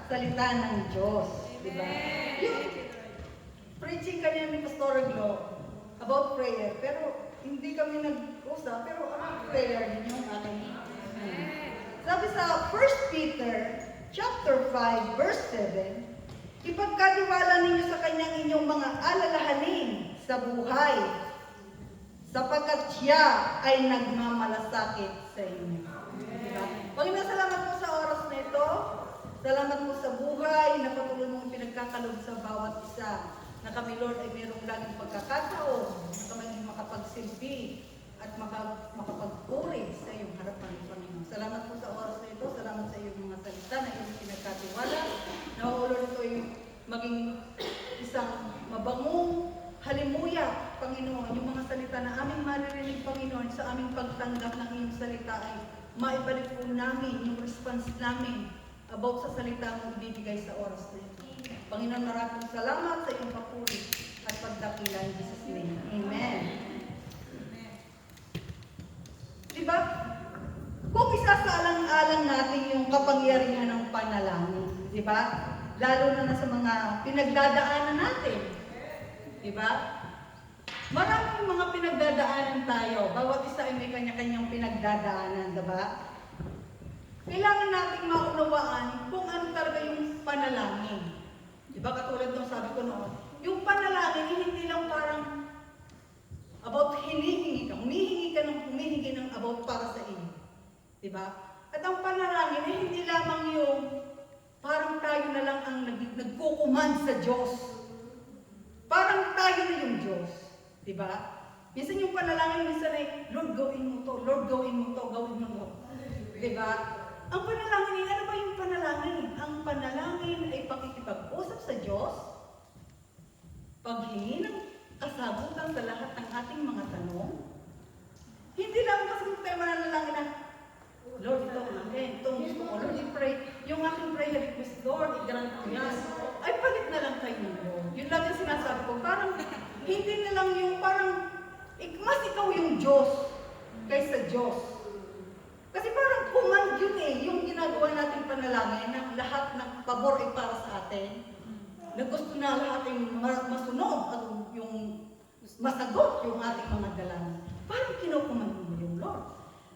salita ng Diyos. Diba? Yung preaching kanina ni Pastor Glo about prayer, pero hindi kami nag-usap, pero about prayer din yung aking. Sabi sa 1 Peter chapter 5, verse 7, ipagkatiwala ninyo sa Kanyang inyong mga alalahanin sa buhay, sapagkat siya ay nagmamalasakit sa inyo. Diba? Panginoon, salamat po sa oras na ito. Salamat po sa buhay na patuloy mong pinagkakalob sa bawat isa. Na kami, Lord, ay mayroong laging pagkakataon na kami makapagsilbi at makapagpuri sa iyong harapan, Panginoon. Salamat po sa oras na ito. Salamat sa iyong mga salita na iyong pinagkatiwala. Na, Lord, ito ay maging isang mabangong halimuya, Panginoon, yung mga salita na aming maririnig, Panginoon, sa aming pagtanggap ng iyong salita ay maibalik po namin yung response namin about sa salita mong ibibigay sa oras na ito. Panginoon, maraming salamat sa iyong papuri at pagdakila in Jesus' name. Amen. Diba? Kung isasaalang-alang natin yung kapangyarihan ng panalangin, diba? Lalo na sa mga pinagdadaanan natin. Diba? Maraming mga pinagdadaanan tayo. Bawat isa ay may kanya-kanyang pinagdadaanan, diba? Kailangan nating maunawaan kung ano talaga yung panalangin. Diba? Katulad ng sabi ko noon, yung panalangin hindi lang parang about humihingi ng about para sa iyo. Diba? At ang panalangin ay hindi lamang yung parang tayo na lang ang nagkukuman sa Diyos. Parang tayo na yung Diyos. Diba? Minsan yung panalangin, minsan ay, Lord, gawin mo to. Lord, gawin mo to. Gawin mo to. Diba? Ang panalangin, ano ba yung panalangin? Ang panalangin ay pakikipag-usap sa Diyos, paghingi ng kasagutan sa lahat ng ating mga tanong. Hindi lang kasi tayo mananalangin na, Lord, ito ang akin. Itong gusto ko, Lord, i-pray. Yung aking prayer request, Lord, i-grant ko yan. Ay, palit na lang kayo, Lord. Yun lang yung sinasabi ko. Parang, hindi na lang yung parang, mas ikaw yung Diyos kaysa Diyos. Kasi parang command yun eh, yung ginagawa natin panalangin na lahat ng pabor ay para sa atin. Na gusto na lahat ay masunod at yung masagot yung ating mga dalangin. Parang kinukuman mo yung Lord.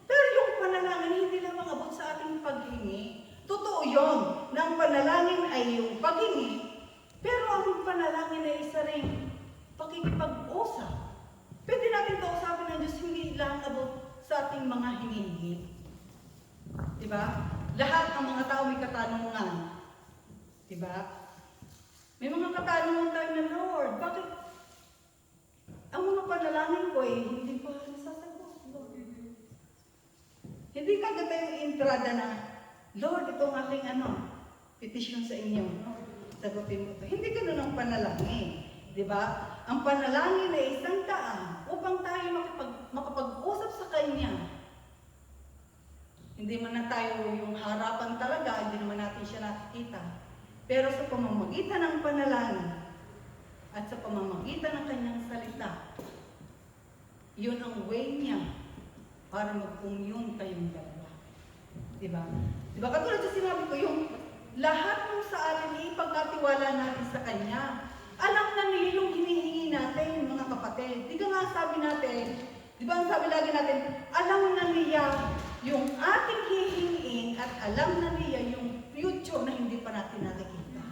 Pero yung panalangin hindi lamang abot sa ating paghingi. Totoo yun, na ang panalangin ay yung paghingi. Pero ang panalangin ay isa rin pakikipag-usap. Pwede natin kausapin ng Diyos hindi lang abot sa ating mga hinihingi. Diba? Lahat ng mga tao may katanungan. Diba? May mga katanungan tayo na, Lord, bakit ang mga panalangin ko eh, hindi pa nasasagot, Lord. Hindi kagad tayong entrada na, Lord, ito ang aking petition sa inyo. Sagutin mo ito. Hindi ganun ang panalangin. Diba? Ang panalangin ay isang daan upang tayo makapag-usap sa Kanya. Hindi man na tayo yung harapan talaga, hindi naman natin siya nakikita. Pero sa pamamagitan ng panalangin at sa pamamagitan ng Kanyang salita, yun ang way niya para mag-commune kayong dalawa. Diba? Diba? Katulad sa sinabi ko, yung lahat ng sa atin ipagkatiwala natin sa Kanya. Alam na niya yung hinihingi natin, mga kapatid. Di ka nga sabi natin, di ba ang sabi lagi natin, alam na niya yung ating hihingiin at alam na niya yung future na hindi pa natin nakikita.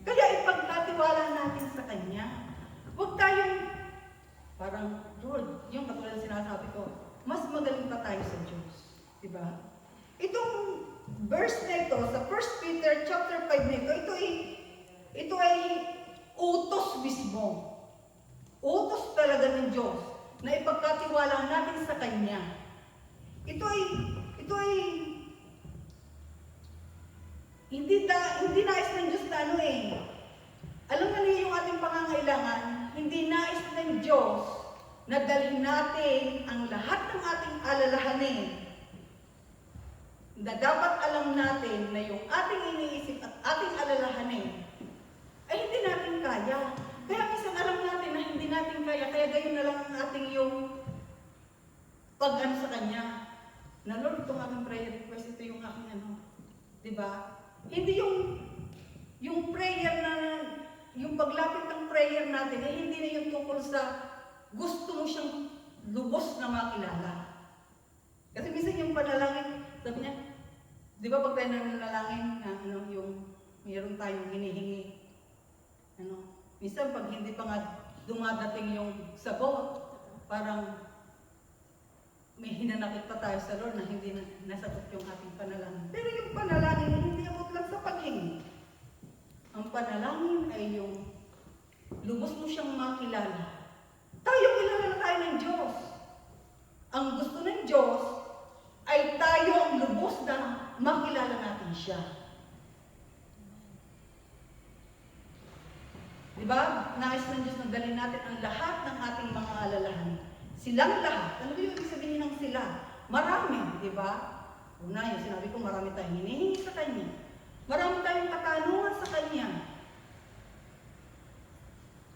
Kaya ipagkatiwala natin sa Kanya. Huwag tayong, parang, Lord, yung katulad sinasabi ko, mas magaling pa tayo sa Diyos. Diba? Itong verse na ito, sa 1 Peter chapter 5 na ito ay utos mismo. Utos talaga ng Diyos na ipagkatiwala natin sa Kanya. Ito ay hindi nais ng Diyos na alam na niya yung ating pangangailangan, hindi nais ng Diyos na dalhin natin ang lahat ng ating alalahanin na dapat alam natin na yung ating iniisip at ating alalahanin ay hindi natin kaya. Kaya minsan alam natin na hindi natin kaya, kaya gayon na lang ang ating yung pag-ano sa Kanya. Na Lord, itong aking prayer request, ito yung aking diba? Hindi yung prayer na, yung paglapit ng prayer natin, eh hindi na yung tungkol sa gusto mo siyang lubos na makilala. Kasi minsan yung panalangin, sabi niya, di ba pag tayo nanalangin na yung mayroon tayong hinihingi, minsan pag hindi pa nga dumadating yung sagot, parang may hinanakit pa tayo sa Lord na hindi nasagot yung ating panalangin. Pero yung panalangin, hindi abot lang sa paghingi. Ang panalangin ay yung lubos mo siyang makilala. Tayo, kilala na tayo ng Diyos. Ang gusto ng Diyos ay tayo ang lubos na makilala natin siya. Diba? Nais ng Diyos na dalhin natin ang lahat ng ating mga alalahanin. Silang lahat. Ano ba yung ibig sabihin ng sila? Marami, di ba? Una, yung sinabi ko, marami tayong hinihingi sa Kanya. Marami tayong katanungan sa Kanya.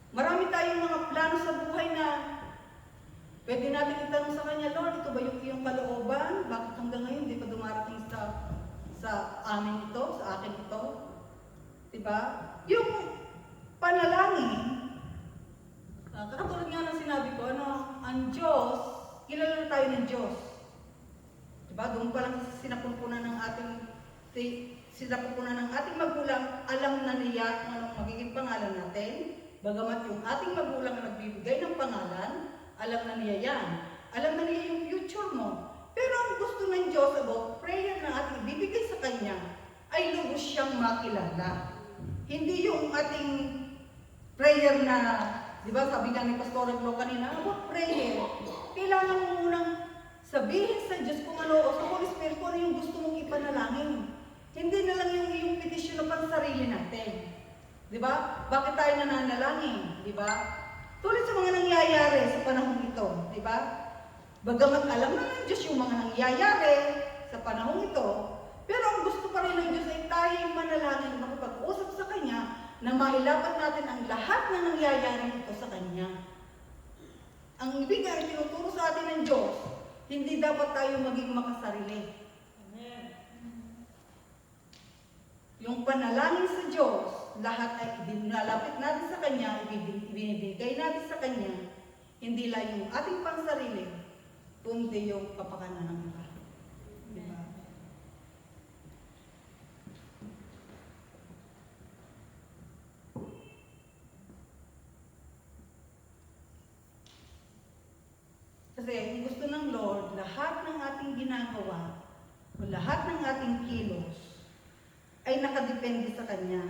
Marami tayong mga plano sa buhay na pwede natin itanong sa Kanya, Lord, ito ba yung iyong kalooban? Bakit hanggang ngayon di pa dumarating sa amin ito, sa akin ito? Diba? Yung panalangin, katulad nga ng sinabi ko, ang Diyos, kilala na tayo ng Diyos. Diba? Doon pa lang sinapupunan ng ating magulang, alam na niya kung anong magiging pangalan natin. Bagamat yung ating magulang na nagbibigay ng pangalan, alam na niya yan. Alam na niya yung future mo. Pero ang gusto ng Diyos about prayer na ating ibibigay sa Kanya, ay lubos siyang makilala. Hindi yung ating prayer na, di ba, sabi nga ni Pastor Glo kanina, about prayer, kailangan mo munang sabihin sa Diyos kung ano, o sa Holy Spirit, kung ano yung gusto mong ipanalangin. Hindi na lang yung iyong petisyon na pansarili natin. Di ba? Bakit tayo nananalangin? Di ba? Tulad sa mga nangyayari sa panahon ito. Di ba? Bagamat alam na ng Diyos yung mga nangyayari sa panahon ito, pero ang gusto pa rin ng Diyos ay tayo yung manalangin, makipag-usap sa Kanya, na mailapat natin ang lahat na nangyayari ito sa Kanya. Ang ibig ay tinuturo sa atin ng Diyos, hindi dapat tayo maging makasarili. Amen. Yung panalangin sa Diyos, lahat ay idinalapit natin sa Kanya, ibinibigay natin sa Kanya, hindi lang yung ating pansarili, kundi yung kapakanan ng iba. Diba? Kasi ang gusto ng Lord, lahat ng ating ginagawa, o lahat ng ating kilos, ay nakadepende sa Kanya.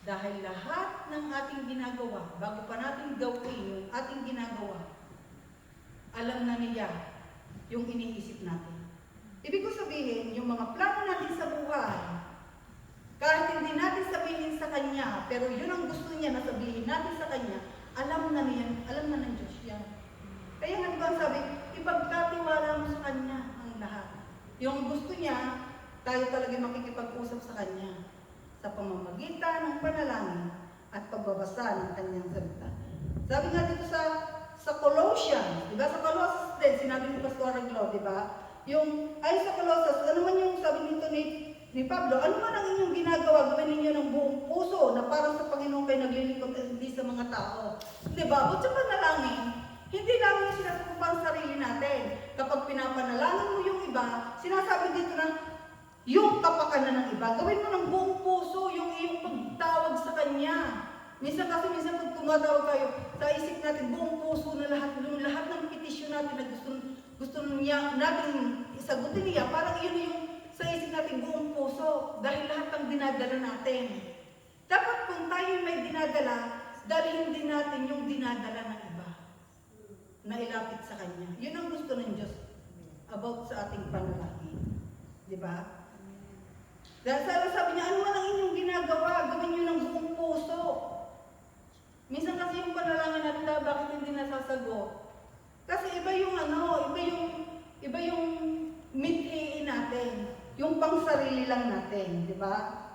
Dahil lahat ng ating ginagawa, bago pa natin gawin yung ating ginagawa, alam na niya yung iniisip natin. Ibig ko sabihin, yung mga plano natin sa buhay, kahit hindi natin sabihin sa Kanya, pero yun ang gusto niya na sabihin natin sa Kanya, alam na ng Diyos yan. Kaya nga diba sabi, ipagkatiwala mo sa Kanya ang lahat. Yung gusto niya, tayo talaga makikipag-usap sa Kanya sa pamamagitan ng panalangin at pagbabasa ng Kanyang salita. Sabi nga dito sa Colossians, di ba? Sa Colossus din, sinabi ni Pastor Glo, di ba? Ay sa Colossus, ano man yung sabi nito ni Pablo, ano man ang inyong ginagawa, gawin ninyo ng buong puso na parang sa Panginoon kayo naglilingkod at hindi sa mga tao. Di ba? But sa panalangin, hindi lang yung sinasabi sa sarili natin. Kapag pinapanalangin mo yung iba, sinasabi dito na yung kapakanan ng iba, gawin mo ng buong puso yung iyong pagtawag sa Kanya. Minsan pag tumatawag tayo, sa isip natin, buong puso na lahat ng petisyon natin na gusto niya natin isagutin niya, parang yun yung sa isip natin buong puso, dahil lahat ng dinadala natin. Dapat kung tayo may dinadala, dalhin din natin yung dinadala ng iba na ilapit sa Kanya. Yun ang gusto ng Diyos about sa ating panalangin. Di ba? Dahil sabi niya, ano man ang inyong ginagawa, gawin niyo ng buong puso. Minsan kasi yung panalangin natin, bakit hindi nasasagot? Kasi iba yung mithiin natin, yung pangsarili lang natin, di ba?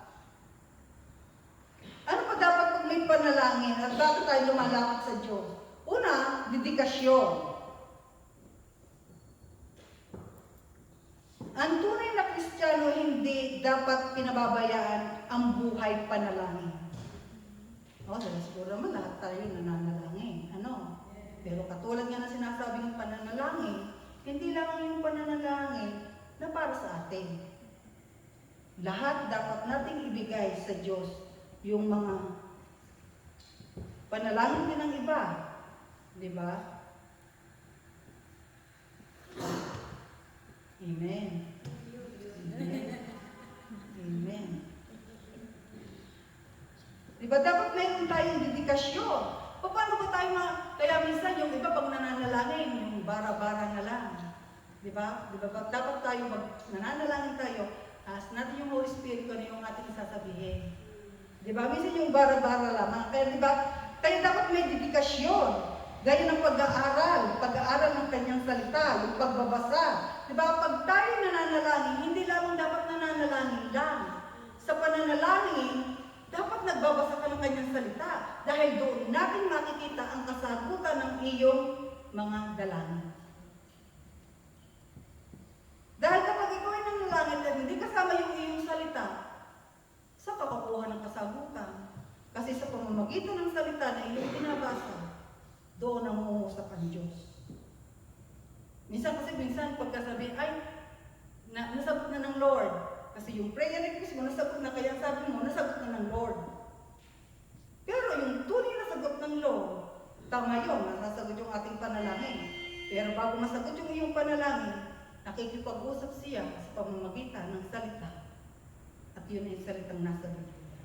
Ano pa dapat pag may panalangin at bakit tayo lumalapit sa Diyos? Una, dedikasyon. Ang tunay na Kristiyano hindi dapat pinababayaan ang buhay panalangin. Siguro naman lahat tayo nananalangin. Pero katulad nga na sinasabi ng pananalangin, hindi lang yung pananalangin na para sa atin. Lahat dapat nating ibigay sa Diyos yung mga panalangin din ng iba. Di ba? Amen. Amen. Amen. Diba dapat mayroon tayong dedikasyon? Paano ba tayo kaya minsan yung iba pag nananalangin, yung bara-bara na lang. Diba? Dapat tayo, nananalangin tayo, ask natin yung Holy Spirit kung ano yung ating sasabihin. Diba? Minsan yung bara-bara lamang. Kaya diba? Kaya dapat may dedikasyon. Gaya ng pag-aaral ng kanyang salita, yung pagbabasa. Diba? Pag tayo nananalangin, hindi lamang dapat nananalangin lang. Sa pananalangin, dapat nagbabasa ka ng kanyang salita dahil doon natin makikita ang kasagutan ng iyong mga dalangin. Dahil kapag ikaw ay nanalangin at hindi kasama yung iyong salita, saan ka kukuha ng kasagutan? Kasi sa pamamagitan ng salita na iyong pinabasa, doon ang umuusap ang Diyos. Minsan pagkasabi, nasagot na ng Lord. Kasi yung prayer request mo, nasagot na, kaya sabi mo, nasagot na ng Lord. Pero yung tunay na sagot ng Lord, tama yun, nasasagot yung ating panalangin. Pero bago masagot yung iyong panalangin, nakikipag-usap siya sa pamamagitan ng salita. At yun ay salitang nasa Biblia.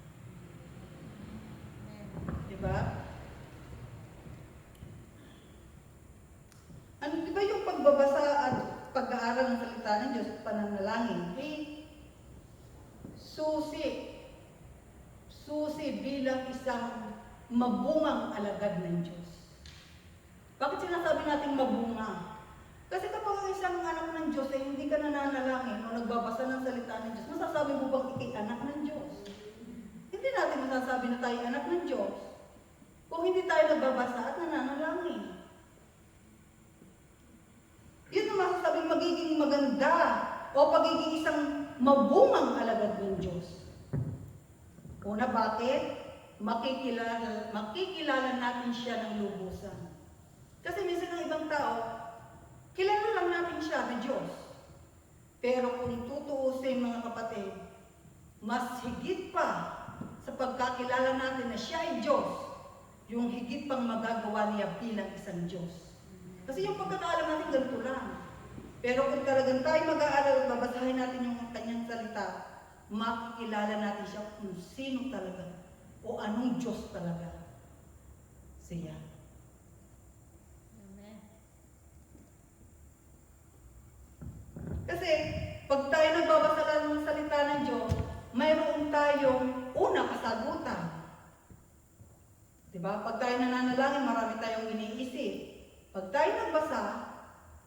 Diba? Diba yung pagbabasa at pag-aaral ng salita ng Diyos at pananalangin, susi bilang isang mabungang alagad ng Diyos. Bakit sinasabi natin mabunga? Kasi kapag isang anak ng Diyos ay hindi ka nananalangin o nagbabasa ng salita ng Diyos, masasabi mo bang ikay anak ng Diyos? Hindi natin masasabi na tayo anak ng Diyos kung hindi tayo nagbabasa at nananalangin. Yun ang masasabing magiging maganda o pagiging isang mabungang alagad ng Diyos. Una, bakit? Makikilala natin siya ng lubusan. Kasi minsan ng ibang tao, kilala lang natin siya na Diyos. Pero kung tutuusin mga kapatid, mas higit pa sa pagkakilala natin na siya ay Diyos, yung higit pang magagawa niya bilang isang Diyos. Kasi yung pagkakaalam natin ganito lang. Pero kung talagang tayo mag-aaral at babasahin natin yung kanyang salita, makikilala natin siya kung sino talaga o anong Diyos talaga siya. Amen. Kasi pag tayo nagbabasa lang ng salita ng Diyos, mayroon tayong unang kasagutan. Diba? Pag tayo nananalangin, marami tayong iniisip. Pag tayo nagbasa,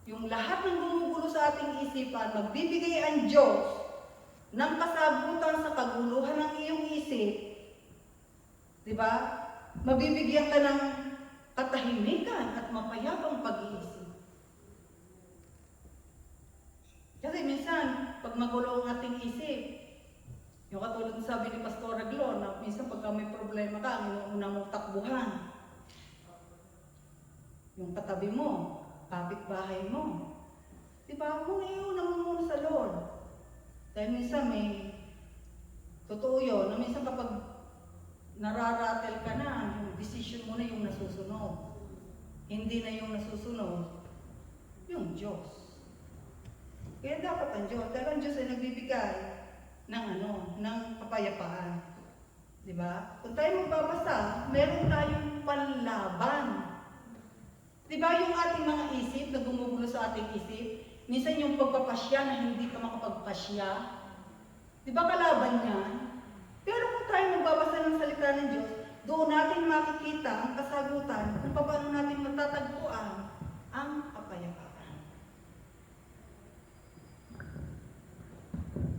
yung lahat ng gumugulo sa ating isipan, magbibigay ang Diyos ng kasagutan sa kaguluhan ng iyong isip. Diba? Mabibigyan ka ng katahimikan at mapayapang pag-iisip. Kasi minsan, pag magulo ang ating isip, yung katulad ng sabi ni Pastor Aglon, na minsan pagka may problema ka, ang inuuna mong takbuhan. Yung katabi mo, kapitbahay mo. Diba? Iuna mo muna sa Lord. Dahil minsan totoo yun, na minsan kapag nararatel ka na, yung decision mo na yung nasusunod. Hindi na yung nasusunod, yung Diyos. Kaya dapat ang Diyos, dahil ang Diyos ay nagbibigay ng kapayapaan. Diba? Kung tayo magbabasa, meron tayong panlaban. Diba yung ating mga isip na gumugulo sa ating isip? Minsan yung pagpapasya na hindi ka makapagpasya. Diba kalaban yan? Pero kung tayo magbabasa ng salita ng Diyos, doon natin makikita ang kasagutan kung paano natin matatagpuan ang kapayapaan.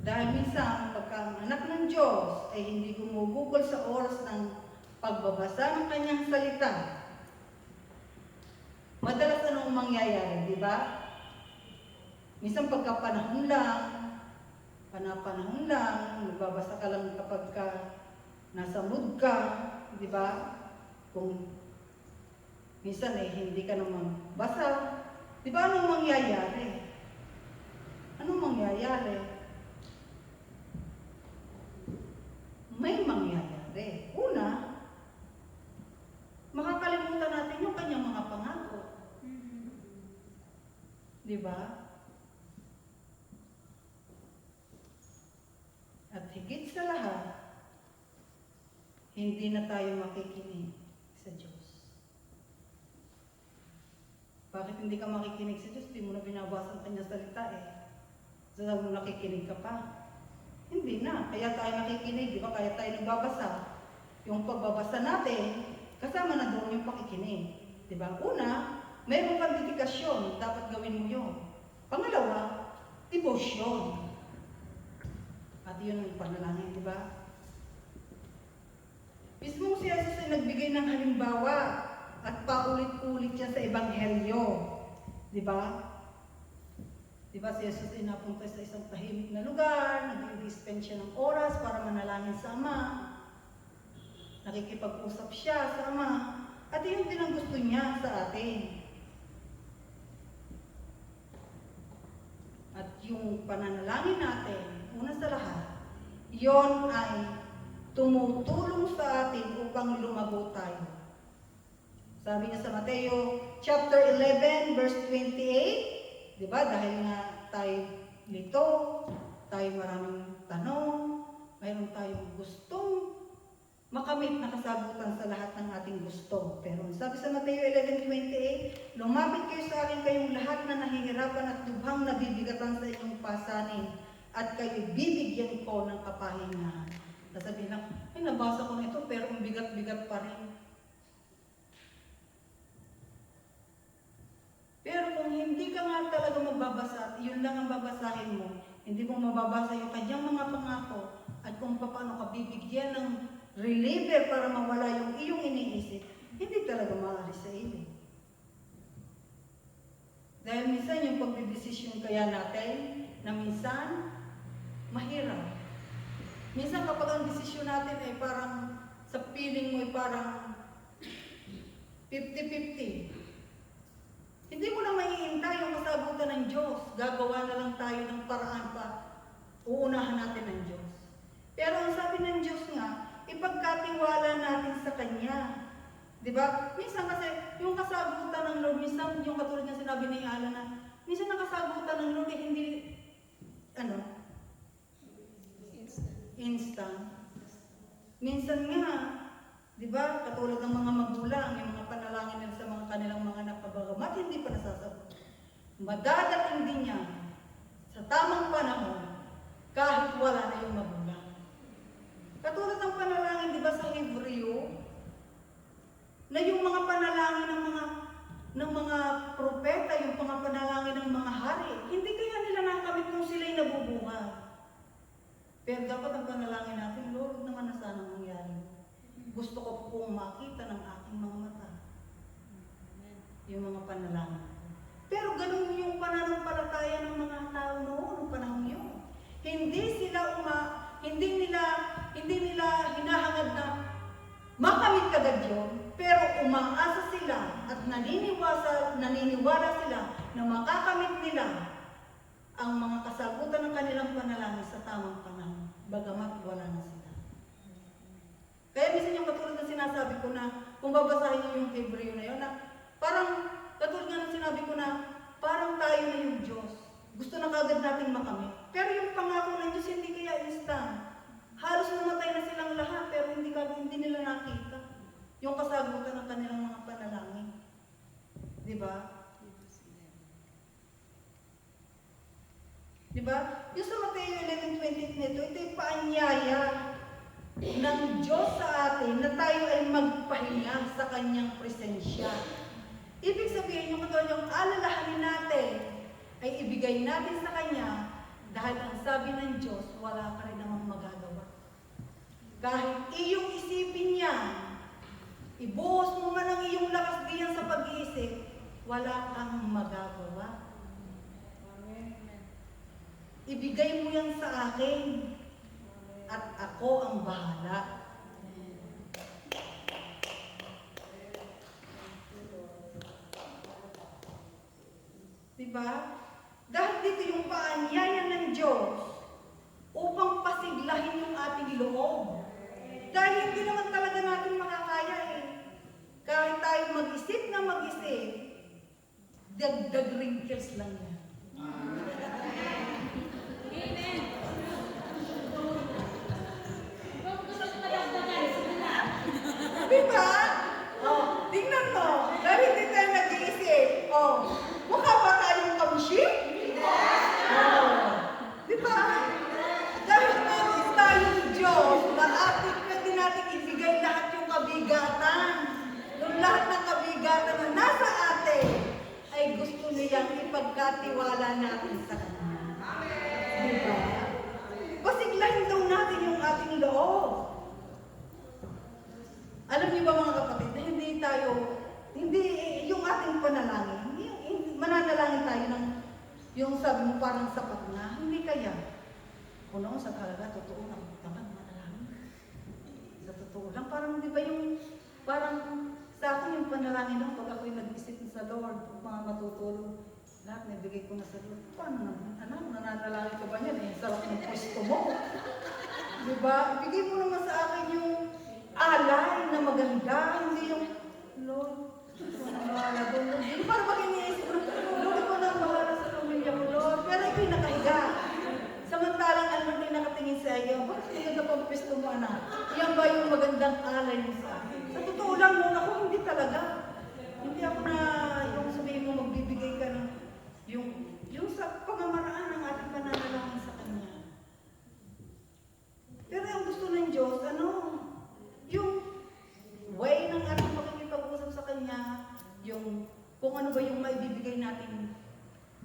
Dahil minsan, pagka ang anak ng Diyos ay hindi gumugugol sa oras ng pagbabasa ng kanyang salita, madalas anong mangyayari, di ba? Minsan pagka panahon lang, Panahon lang, nagbabasa ka lang kapag ka nasa mood ka, di ba? Kung minsan hindi ka naman basa, di ba anong mangyayari? Anong mangyayari? May mangyayari. Una, makakalimutan natin yung kanyang mga pangako. Di ba? At higit sa lahat, hindi na tayo makikinig sa Diyos. Bakit hindi ka makikinig sa Diyos? Hindi mo na binabasa ang kanyang salita Sabi mo nakikinig ka pa. Hindi na. Kaya tayo nakikinig, di ba? Kaya tayo nagbabasa. Yung pagbabasa natin, kasama na doon yung pakikinig. Di ba? Una, mayroon kang dedikasyon. Dapat gawin mo yun. Pangalawa, devotion. At yun ang panalangin, di ba? Mismong si Jesus ay nagbigay ng halimbawa at paulit-ulit yan sa Ebanghelyo. Di ba? Di ba si Jesus ay napunta sa isang tahimik na lugar, nag-spend siya ng oras para manalangin sa Ama. Nakikipag-usap siya sa Ama. At yun din ang gusto niya sa atin. At yung pananalangin natin, una sa lahat, yon ay tumutulong sa atin upang lumago tayo. Sabi niya sa Mateo chapter 11 verse 28, di ba? Dahil nga tayo lito, tayo maraming tanong, mayroon tayong gustong makamit na kasagutan sa lahat ng ating gusto. Pero sabi sa Mateo 11:28, lumapit kayo sa akin kayong lahat na nahihirapan at lubhang nabibigatan sa inyong pasanin, at kayo bibigyan ko ng kapahingahan. Sasabihin lang, ay nabasa ko na ito pero ang bigat-bigat pa rin. Pero kung hindi ka nga talaga magbabasa at yun lang ang babasahin mo, hindi mo mababasa yung kanyang mga pangako at kung paano ka bibigyan ng reliever para mawala yung iyong iniisip, hindi talaga maaari sa iyo. Dahil minsan yung pagdidesisyon kaya natin na minsan mahirap. Minsan kapag ang desisyon natin ay parang sa feeling mo ay parang 50-50. Hindi mo na maiintay yung kasagutan ng Diyos. Gagawa na lang tayo ng paraan pa. Uunahan natin ng Diyos. Pero ang sabi ng Diyos nga, ipagkatiwala natin sa Kanya. Diba? Minsan kasi, yung kasagutan ng Lord, minsan yung katulad niya sinabi ni Alan na, minsan ang kasagutan ng Lord hindi, instant. Minsan nga, di ba, katulad ng mga magulang, yung mga panalangin nila sa mga kanilang mga nakabagamat, hindi pa nasasagot. Madadating din yan sa tamang panahon, kahit wala na yung magulang. Katulad ng panalangin, di ba, sa Hebreo, na yung mga panalangin ng mga propeta, yung mga panalangin ng mga hari, hindi kaya nila nakamit kung sila'y nabubuhay. Pero dapat ang panalangin natin, Lord, naman na sana mangyari. Gusto ko pong makita ng aking mga mata. Yung mga panalangin. Pero ganun yung pananampalataya ng mga tao noon, noong panahon yun. Hindi nila hinahangad na makamit kagad yun, pero umaasa sila at naniniwala sila na makakamit nila ang mga kasagutan ng kanilang panalangin sa tamang panahon, bagamat wala na sila. Kaya minsan yung katulad na sinasabi ko na, kung babasahin niyo yung Hebreo na yun, na parang, katulad nga ng sinabi ko na, parang tayo na yung Diyos. Gusto na kagad natin makamit. Pero yung pangako ng Diyos, hindi kaya instant. Halos namatay na silang lahat, pero hindi nila nakita yung kasagutan ng kanilang mga panalangin. Diba? Diba? Yung sa Mateo 11:28 nito, ito yung paanyaya ng Diyos sa atin na tayo ay magpahinga sa Kanyang presensya. Ibig sabihin, yung alalahanin natin ay ibigay natin sa Kanya dahil ang sabi ng Diyos, wala ka rin namang magagawa. Kahit iyong isipin niya, ibuhos mo man ang iyong lakas diyan sa pag-iisip, wala kang magagawa. ibigay mo yan sa akin. At ako ang bahala. Diba? Dahil dito yung paanyaya ng Diyos upang pasiglahin yung ating loob. Dahil hindi naman talaga natin makakaya eh. Kahit tayo mag-isip na mag-isip, dagdag wrinkles lang yan. Amen. Diba? Oh, tingnan mo. Dahil hindi tayo nag-iisip. Oh, mukha ba tayong kamship? Oh, diba? Dahil meron tayong Diyos na pwede natin ibigay lahat yung kabigatan. Yung lahat ng kabigatan na nasa atin ay gusto niyang ipagkatiwala natin sa Kanya. Diba? Pasiglahin daw natin yung ating loob. Alam niyo ba mga kapatid, na hindi yung ating panalangin, mananalangin tayo ng, yung sabi mo parang sapat na, hindi kaya. Kuno, sa talaga, totoo na, manalangin. Sa totoo lang, parang di ba yung, parang sa akin yung panalangin lang, pag ako'y nag-isip sa Lord, mga matutulog, lahat nabigay ko na sa Lord. Paano naman? Anak, nananalangin ka ba niyan? Eh, sarap ng pwesto mo. Diba? Ibigay mo naman sa akin yung alay na maganda, hindi yung, Lord, bahala doon. Hindi para mag-iniisip ko, Lord, ikaw na ang bahala sa pamilya mo, Lord. Pero ito'y nakahiga. Samantalang ano ito'y nakatingin sa iyo, bakit maganda pang pwesto mo, anak? Yan ba yung magandang alay mo sa akin? Sa totoo lang, noon ako, hindi talaga. Hindi ako na, yung sabihin mo, magbibigay ka ng, yung sa pamamaraan ng ating pananalangin sa Kanya. Pero ang gusto ng Diyos, yung way ng ating makikipag-usap sa Kanya, yung kung ano ba yung maibibigay natin,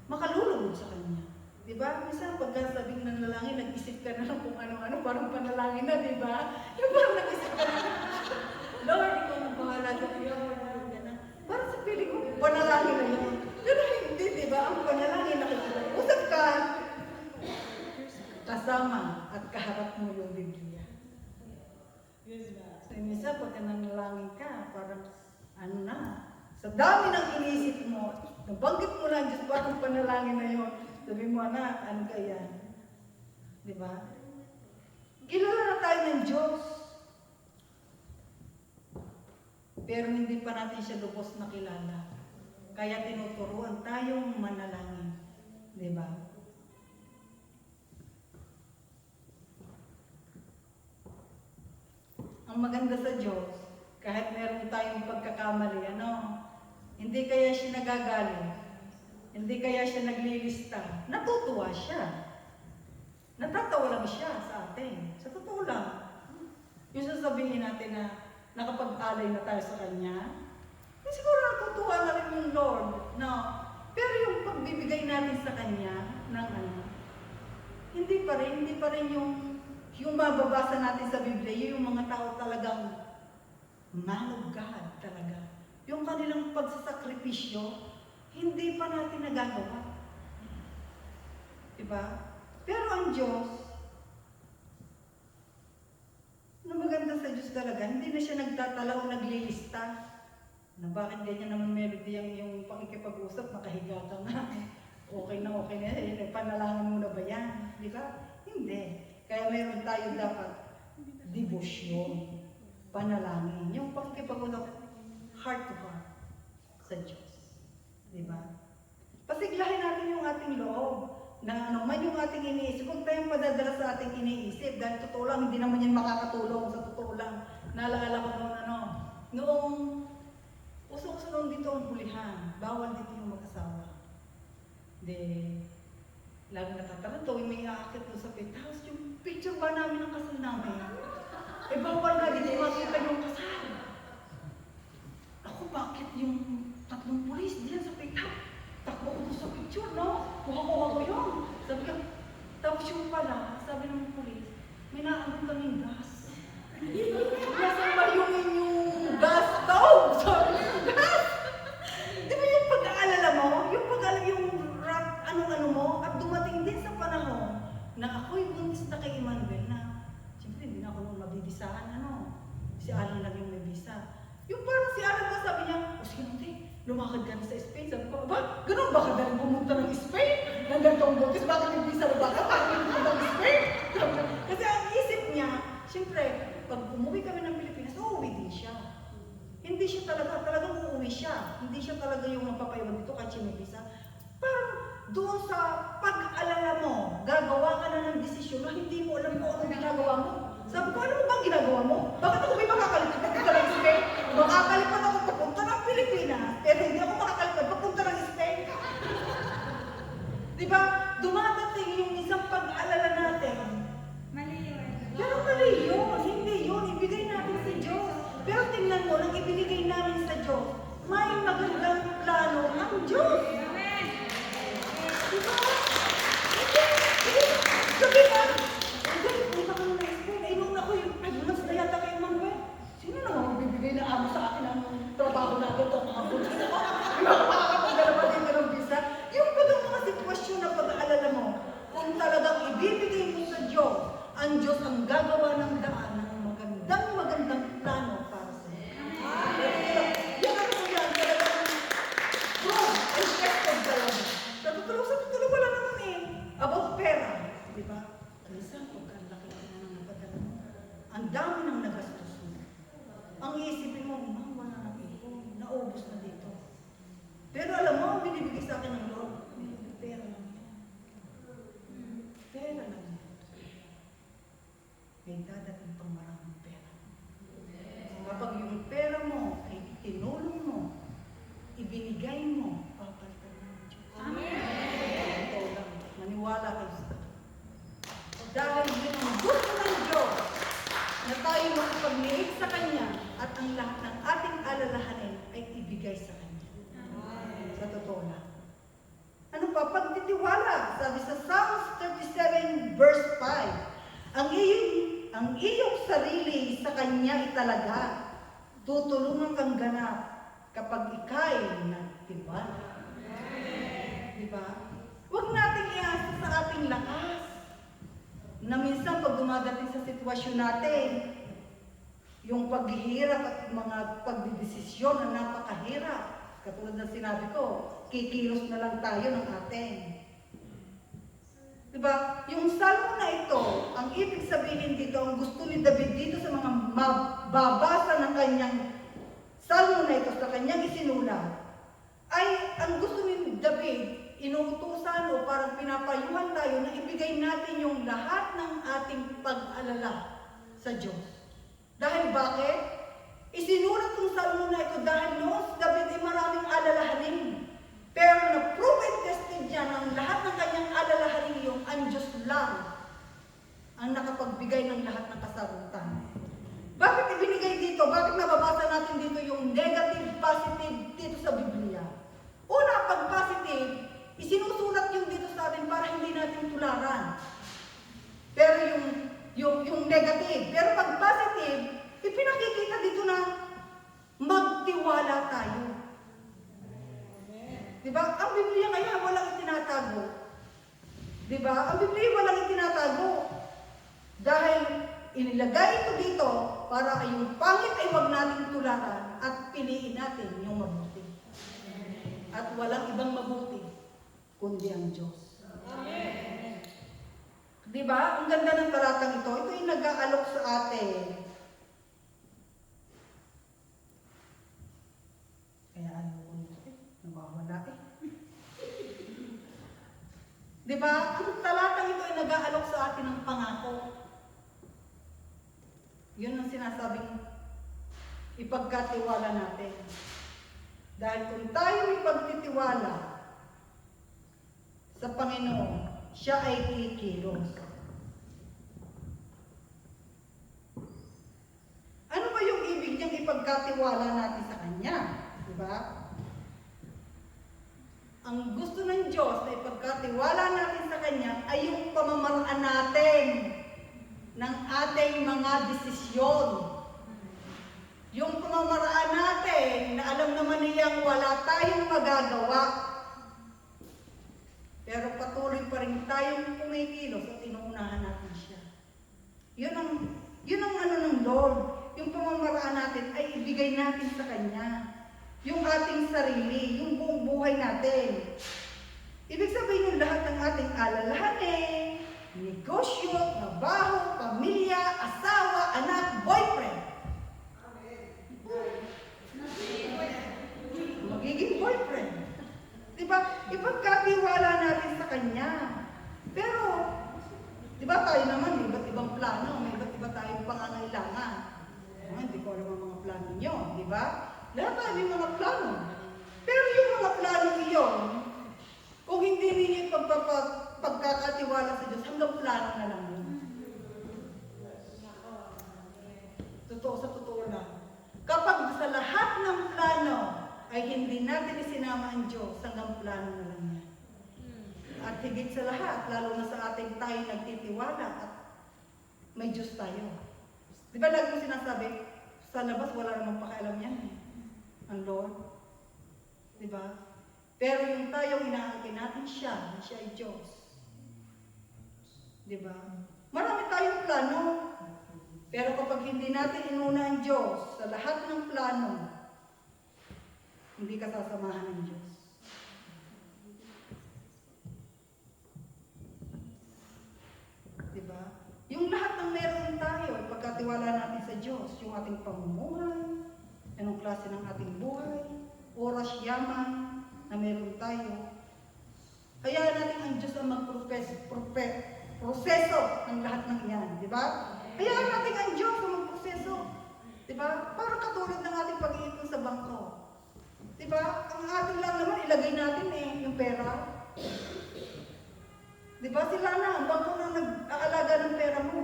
makalulugod sa Kanya. Diba? Minsan pagkasabing nanalangin, nag-isip ka na lang kung ano-ano, parang panalangin na, diba? Yung parang nag-isip ka na, Lord, ikaw ang bahala sa iyo. Parang sa piling ko, panalangin na yun. Pero hindi, diba? Ang panalangin, nakikipag-usap ka, kasama at kaharap mo yung Biblia. So, minsan, pagka nanalangin ka, parang, sa dami ng inisip mo, nabanggit mo lang, Diyos, parang panalangin na yun. Sabi mo, anak, ano kaya? Diba? Kilala na tayo ng Diyos. Pero hindi pa natin siya lubos na kilala. Kaya tinuturuan tayong manalangin. Diba? Ang maganda sa Diyos, kahit meron tayong pagkakamali, hindi kaya siya nagagaling, hindi kaya siya naglilista, natutuwa siya. Natatawa lang siya sa atin. Sa totoo lang. Yung sasabihin natin na nakapag-alay na tayo sa Kanya, siguro natutuwa na rin yung Lord. No? Pero yung pagbibigay natin sa Kanya ng hindi pa rin yung mababasa natin sa Biblia, yung mga tao talagang man of God talaga. Yung kanilang pagsasakripisyo, hindi pa natin nagagawa. Diba? Pero ang Diyos, na maganda sa Diyos talaga, hindi na siya nagtatala o naglilista na bakit ganyan naman meron yung pakikipag-usap, nakahiga ka nga. Okay na, panalangin mo na ba yan? Diba? Hindi. Kaya meron tayo dapat debosyon, panalangin, yung pakikipag-usap, heart to heart sa Diyos. Diba? Pasiglahin natin yung ating loob na man yung ating iniisip. Huwag tayong padadala sa ating iniisip dahil totoo lang, hindi naman yan makakatulong sa totoo lang. Naalala ko noong uso-uso noon dito ang hulihan, bawal dito yung mag-asawa. Lalo natataranta, may aakit doon sa penthouse, yung picture ba namin ng kasal namin? Bawal na dito makita yung kasal. Ako, bakit yung 3 pulis diyan sa penthouse? Takbo ko doon sa picture, no? Kuha ko yun. Sabi ko, tapos yung pala, sabi ng pulis, may naandun kaming gas. Nasaan ba yung inyong gas stove? Sabi ko, gas! Di ba yung pag-aalala mo? Yung pag-aalala yung ano mo, at dumating din sa panahon lumakad ka na sa Spain. Sabi ko, ba? Ganun ba kadaling pumunta ng Spain? Nang ganitong buntis, bakit yung visa na baka? Bakit yung pumunta ng Spain? Kasi ang isip niya, siyempre, pag umuwi kami ng Pilipinas, uuwi din siya. Hindi siya talagang uuwi siya. Hindi siya talaga yung magpapaiwan dito kahit siya may visa. Parang doon sa pag-alala mo, gagawa ka na ng desisyon na hindi mo alam kung anong ginagawa mo. Sabi ko, ano mo bang ginagawa mo? Bakit ako may makakalipat papunta ng Spain? Makakalipat ako papunta ng Pilipinas, pero hindi ako makakalipat papunta ng Spain. Diba? Dumadating yung isang pag-alala natin. Mali yun. Pero mali yun. Hindi yun. Ibigay natin sa Diyos. Pero tingnan mo, nang ibinigay namin sa Diyos, may magandang plano ang Diyos. Amen. Diba? Hindi. Sabi ka, hindi, punta ka na ng Spain. Ay, nung ako yung 5 months na yata kay Manuel. Sino naman magbibigay na amo sa akin ang trabaho na ito? Mga buntis ako. Makakapagdala pa din ka ng visa. Yung bagang mga sitwasyon na pag-aalala mo, kung talagang ibibigay mo sa Diyos, ang Diyos ang gagawa ng daan ng magandang plano para sa iyo. Yan ang yan, talagang proof and tested talaga. Sa totoo wala naman about pera. Di ba? Minsan, pagkalaki ka na ng napadala mo, ang dami ng nagastos mo. Ang iisipin mo, wala na ipon, naubos na dito. Pero alam mo, ang binibigay sa akin ng Lord, pera lang yan. Pera lang yan. May dadating pang maraming pera. Kapag yung pera mo ay itinulong mo, ibinigay mo, papalitan mo ng Diyos. Amen. Ito lang, maniwala kayo sa akin. Dahil yun ang gusto ng Diyos na tayo makapag-liit sa Kanya at ang lahat ng ating alalahanin ay ibigay sa Kanya. Sa totoo lang. Ano pa? Pagtitiwala. Sabi sa Psalms 37 verse 5, ang iyong sarili sa Kanya italaga, tutulungan kang ganap kapag ika'y nagtiwala. Diba? Huwag natin iasa sa ating lakas. Na minsan pag dumadating sa sitwasyon natin, yung paghihirap at mga pagdidesisyon na napakahirap, katulad ng sinabi ko, kikilos na lang tayo ng atin. Diba? Yung salmo na ito, ang ibig sabihin dito, ang gusto ni David dito sa mga mababasa ng kanyang salmo na ito, sa kanyang isinulat, ay ang gusto ni David, inuutusan o parang pinapayuhan tayo na ibigay natin yung lahat ng ating pag-alala sa Diyos. Dahil bakit? Isinulat ng salmo na ito dahil noon si David ay maraming alalahanin. Pero na-prove and tested niya ng lahat ng kanyang alalahanin yung ang Diyos lang ang nakapagbigay ng lahat ng kasagutan. Bakit ibinigay dito? Bakit nababasa natin dito yung negative, positive dito sa Biblia? Una, pag positive, isinusulat yung dito sa atin para hindi natin tularan. Pero yung negative. Pero pag positive, ipinakikita dito na magtiwala tayo. Diba? Ang Biblia kaya walang itinatago. Diba? Ang Biblia walang itinatago. Dahil inilagay ito dito para yung pangit ay huwag natin tularan at piliin natin yung mabuti. At walang ibang mabuti kundi ang Diyos. Amen. Diba? Ang ganda ng talatang ito. Ito yung nag-aalok sa atin. Kaya ano ko nito nawawala Diba? Ang talatang ito ay nag-aalok sa atin ng pangako. Yun ang sinasabing ipagkatiwala natin. Dahil kung tayo ipagtitiwala sa Panginoon, siya ay kikilos. Ano ba yung ibig niyang ipagkatiwala natin sa Kanya? Diba? Ang gusto ng Diyos na ipagkatiwala natin sa Kanya ay yung pamamaraan natin ng ating mga desisyon. Yung pamamaraan natin na alam naman niyang wala tayong magagawa. Pero patuloy pa rin tayong kumikilos at inuunahan natin siya. Yun ang ano ng Lord. Yung pamamaraan natin ay ibigay natin sa Kanya. yung ating sarili, yung buong buhay natin. Ibig sabihin yung lahat ng ating alalahanin, negosyo, trabaho, pamilya, asawa, anak, boyfriend. Magiging boyfriend. Diba? Ipagkatiwala natin sa Kanya. Pero, diba tayo naman, may iba't ibang plano, may iba't iba tayong pangangailangan. Hindi ko alam ang mga plano nyo, diba? Lahat tayo may mga plano. Pero yung mga plano iyon, kung hindi ninyo pagkakatiwala sa Diyos, hanggang plano na lang yun. Totoo lang. Kapag sa lahat ng plano ay hindi natin isinama ang Diyos, hanggang plano na lang yan. At higit sa lahat, lalo na sa ating tayo nagtitiwala at may Diyos tayo. Di ba lagi mo sinasabi, sa labas wala namang pakialam yan eh. Ang Lord. Di ba? Pero yung tayong inaangkin natin siya, na siya ay Diyos. Di ba? Marami tayong plano. Pero kapag hindi natin inuna ang Diyos sa lahat ng plano, hindi ka sasamahan ng Diyos. Diba? Yung lahat ng meron tayo, pagkatiwala natin sa Diyos, yung ating pamumuhay, anong klase ng ating buhay, oras, yaman, na meron tayo. Kaya natin ang Diyos ang proseso ng lahat ng iyan. Diba? Kaya natin ang Diyos ang magproseso. Diba? Parang katulad ng ating pag-iipon sa bangko. Diba? Ang atin lang naman, ilagay natin yung pera. Diba? Sila na, ang bangko na nag-aalaga ng pera mo.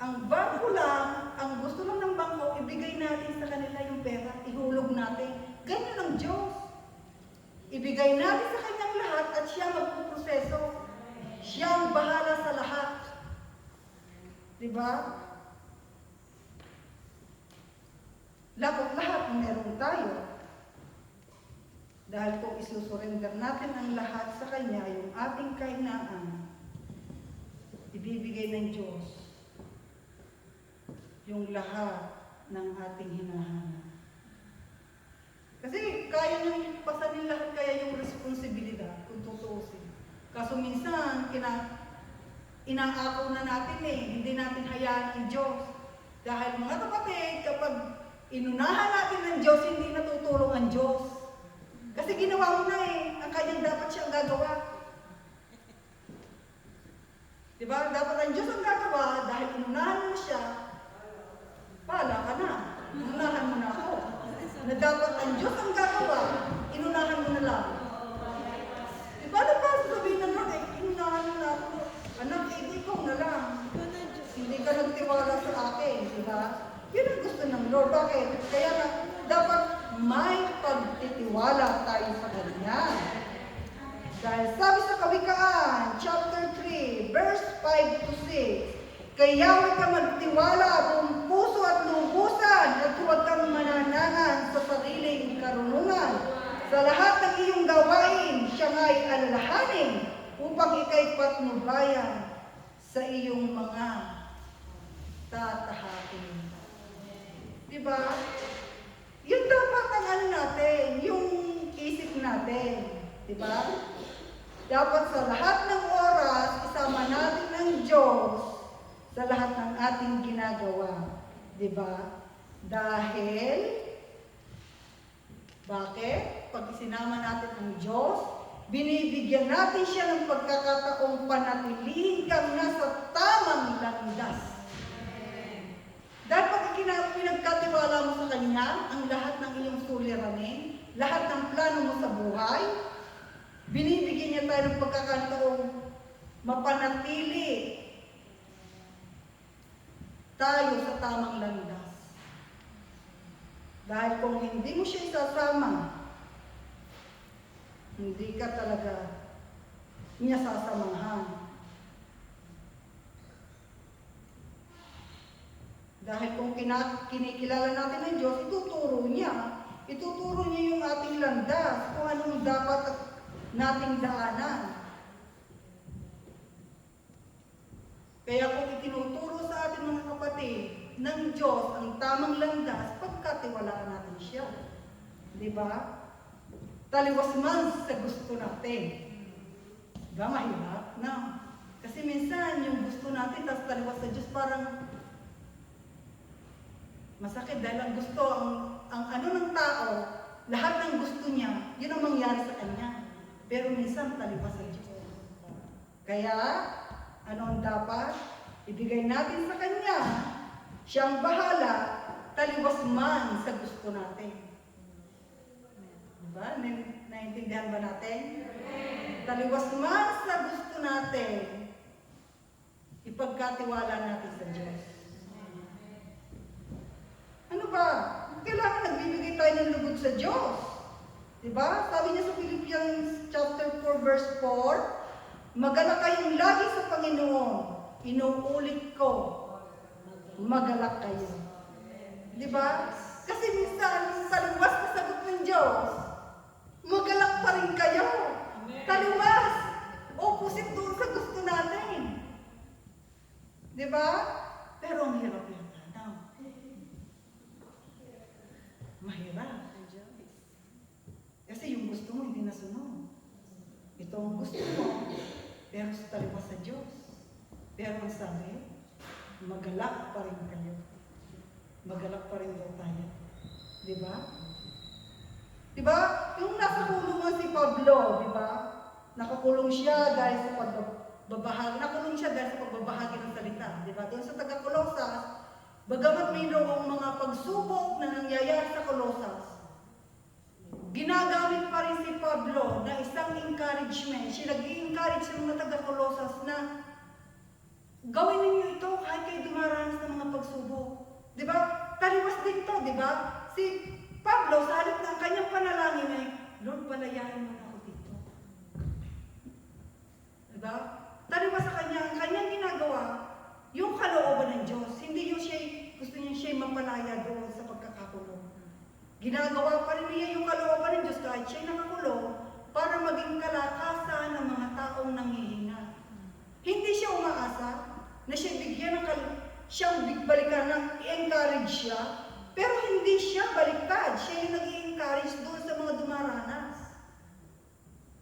Ang bangko lang, ang gusto lang ng bangko, ibigay natin sa kanila yung pera, ihulog natin. Ganyan ang Diyos. Ibigay natin sa Kanyang lahat at Siya magpuproseso. Siya ang bahala sa lahat. Diba? Lahat ng meron tayo. Dahil kung isusurrender natin ang lahat sa Kanya, yung ating kahinaan, ibibigay ng Diyos yung lahat ng ating hinahanap. Kasi kaya niyang pasanin lahat kaya yung responsibilidad, kung tutuusin. Kaso minsan, inaako na natin hindi natin hayaan ang Diyos. Dahil mga kapatid, kapag inunahan natin ng Diyos, hindi natutulong ang Diyos. Kasi ginawa mo na ang kanyang dapat siyang gagawa. Diba? Dapat ang Diyos ang gagawa dahil inunahan mo siya, pala ka na. Inunahan mo na ako. Na dapat ang Diyos ang gagawa, inunahan mo na lang. Diba na ba sasabihin ng Lord, inunahan mo na ako. Anak, ikaw na lang. Hindi ka nagtiwala sa akin, diba? Yun ang gusto ng Lord. Bakit? Kaya na, dapat may pagtitiwala tayo sa Kanya. Dahil sabi sa Kawikaan, chapter 3, verse 5 to 6, kaya huwag ka magtiwala buong puso at lubusan at huwag kang mananangan sa sariling karunungan. Sa lahat ng iyong gawain, siya nga'y alalahanin upang ika'y patnubayan sa iyong mga tatahakin. Diba? Yun dapat ang natin, yung isip natin. Diba? Dapat sa lahat ng oras, isama natin ng Diyos sa lahat ng ating ginagawa. Diba? Dahil, bakit? Pag isinama natin ang Diyos, binibigyan natin siya ng pagkakataong panatilihin kang nasa tamang landas. Dahil pag pinagkatiwala mo sa Kanya, ang lahat ng iyong suliranin, lahat ng plano mo sa buhay, binibigyan niya tayo ng pagkakataong mapanatili tayo sa tamang landas. Dahil kung hindi mo siya isasama, hindi ka talaga niya sasamahan. Dahil kung kinikilala natin ng Diyos, ituturo niya yung ating landas, kung anong dapat nating daanan. Kaya kung itinuturo sa atin mga kapatid, ipagpapati ng Diyos ang tamang landas pagkatiwalaan natin siya. Di ba? Taliwas man sa gusto natin. Di ba? Mahirap na. Kasi minsan yung gusto natin tapos taliwas sa Diyos parang masakit dahil ang gusto, ang ano ng tao, lahat ng gusto niya, yun ang mangyari sa kanya. Pero minsan taliwas sa Diyos. Kaya, ano ang dapat? Ibigay natin sa Kanya, siyang bahala, taliwas man sa gusto natin. Diba? Naintindihan ba natin? Taliwas man sa gusto natin, ipagkatiwala natin sa Diyos. Ano ba? Kailangan nagbibigay tayo ng lugod sa Diyos. Diba? Sabi niya sa Philippians chapter 4 verse 4, magalak kayong lagi sa Panginoon. Inuulit ko, magalak kayo. Di ba? Kasi minsan, taliwas na sagot ng Diyos, magalak pa rin kayo. Taliwas. Opposite doon sa gusto natin. Di ba? Pero ang hirap yata. No? Mahirap. Kasi yung gusto mo hindi nasunod. Ito ang gusto mo, pero sa taliwas sa Diyos. Pero ang sabi, magalak pa rin kayo. Magalak pa rin daw tayo. Di ba? Di ba? Yung nasa kulungan si Pablo, di ba? Nakakulong siya dahil sa pagbabahagi. Nakulong siya dahil sa pagbabahagi ng salita. Di ba? Doon sa taga-Kolosas, bagamat mayroong mga pagsubok na nangyayari sa Kolosas, ginagamit pa rin si Pablo na isang encouragement. Siya nag-i-encourage sa mga taga-Kolosas na gawin ninyo ito kahit kayo dumaranas ng mga pagsubok. Di ba? Taliwas din to, di ba? Si Pablo, sa halip ng kanyang panalangin ay, Lord, palayain mo na ako dito. Di ba? Taliwas sa kanya, ang kanyang ginagawa, yung kalooban ng Diyos. Hindi yung gusto niya siya mapalaya doon sa pagkakakulong. Ginagawa pa rin niya yung kalooban ng Diyos kahit siya'y nakakulong para maging kalakasan ng mga taong nanghihina. Hindi siya umaasa na siya bigyan siyang balikan ng i-encourage siya, pero hindi siya baliktad. Siya yung nag-i-encourage doon sa mga dumaranas.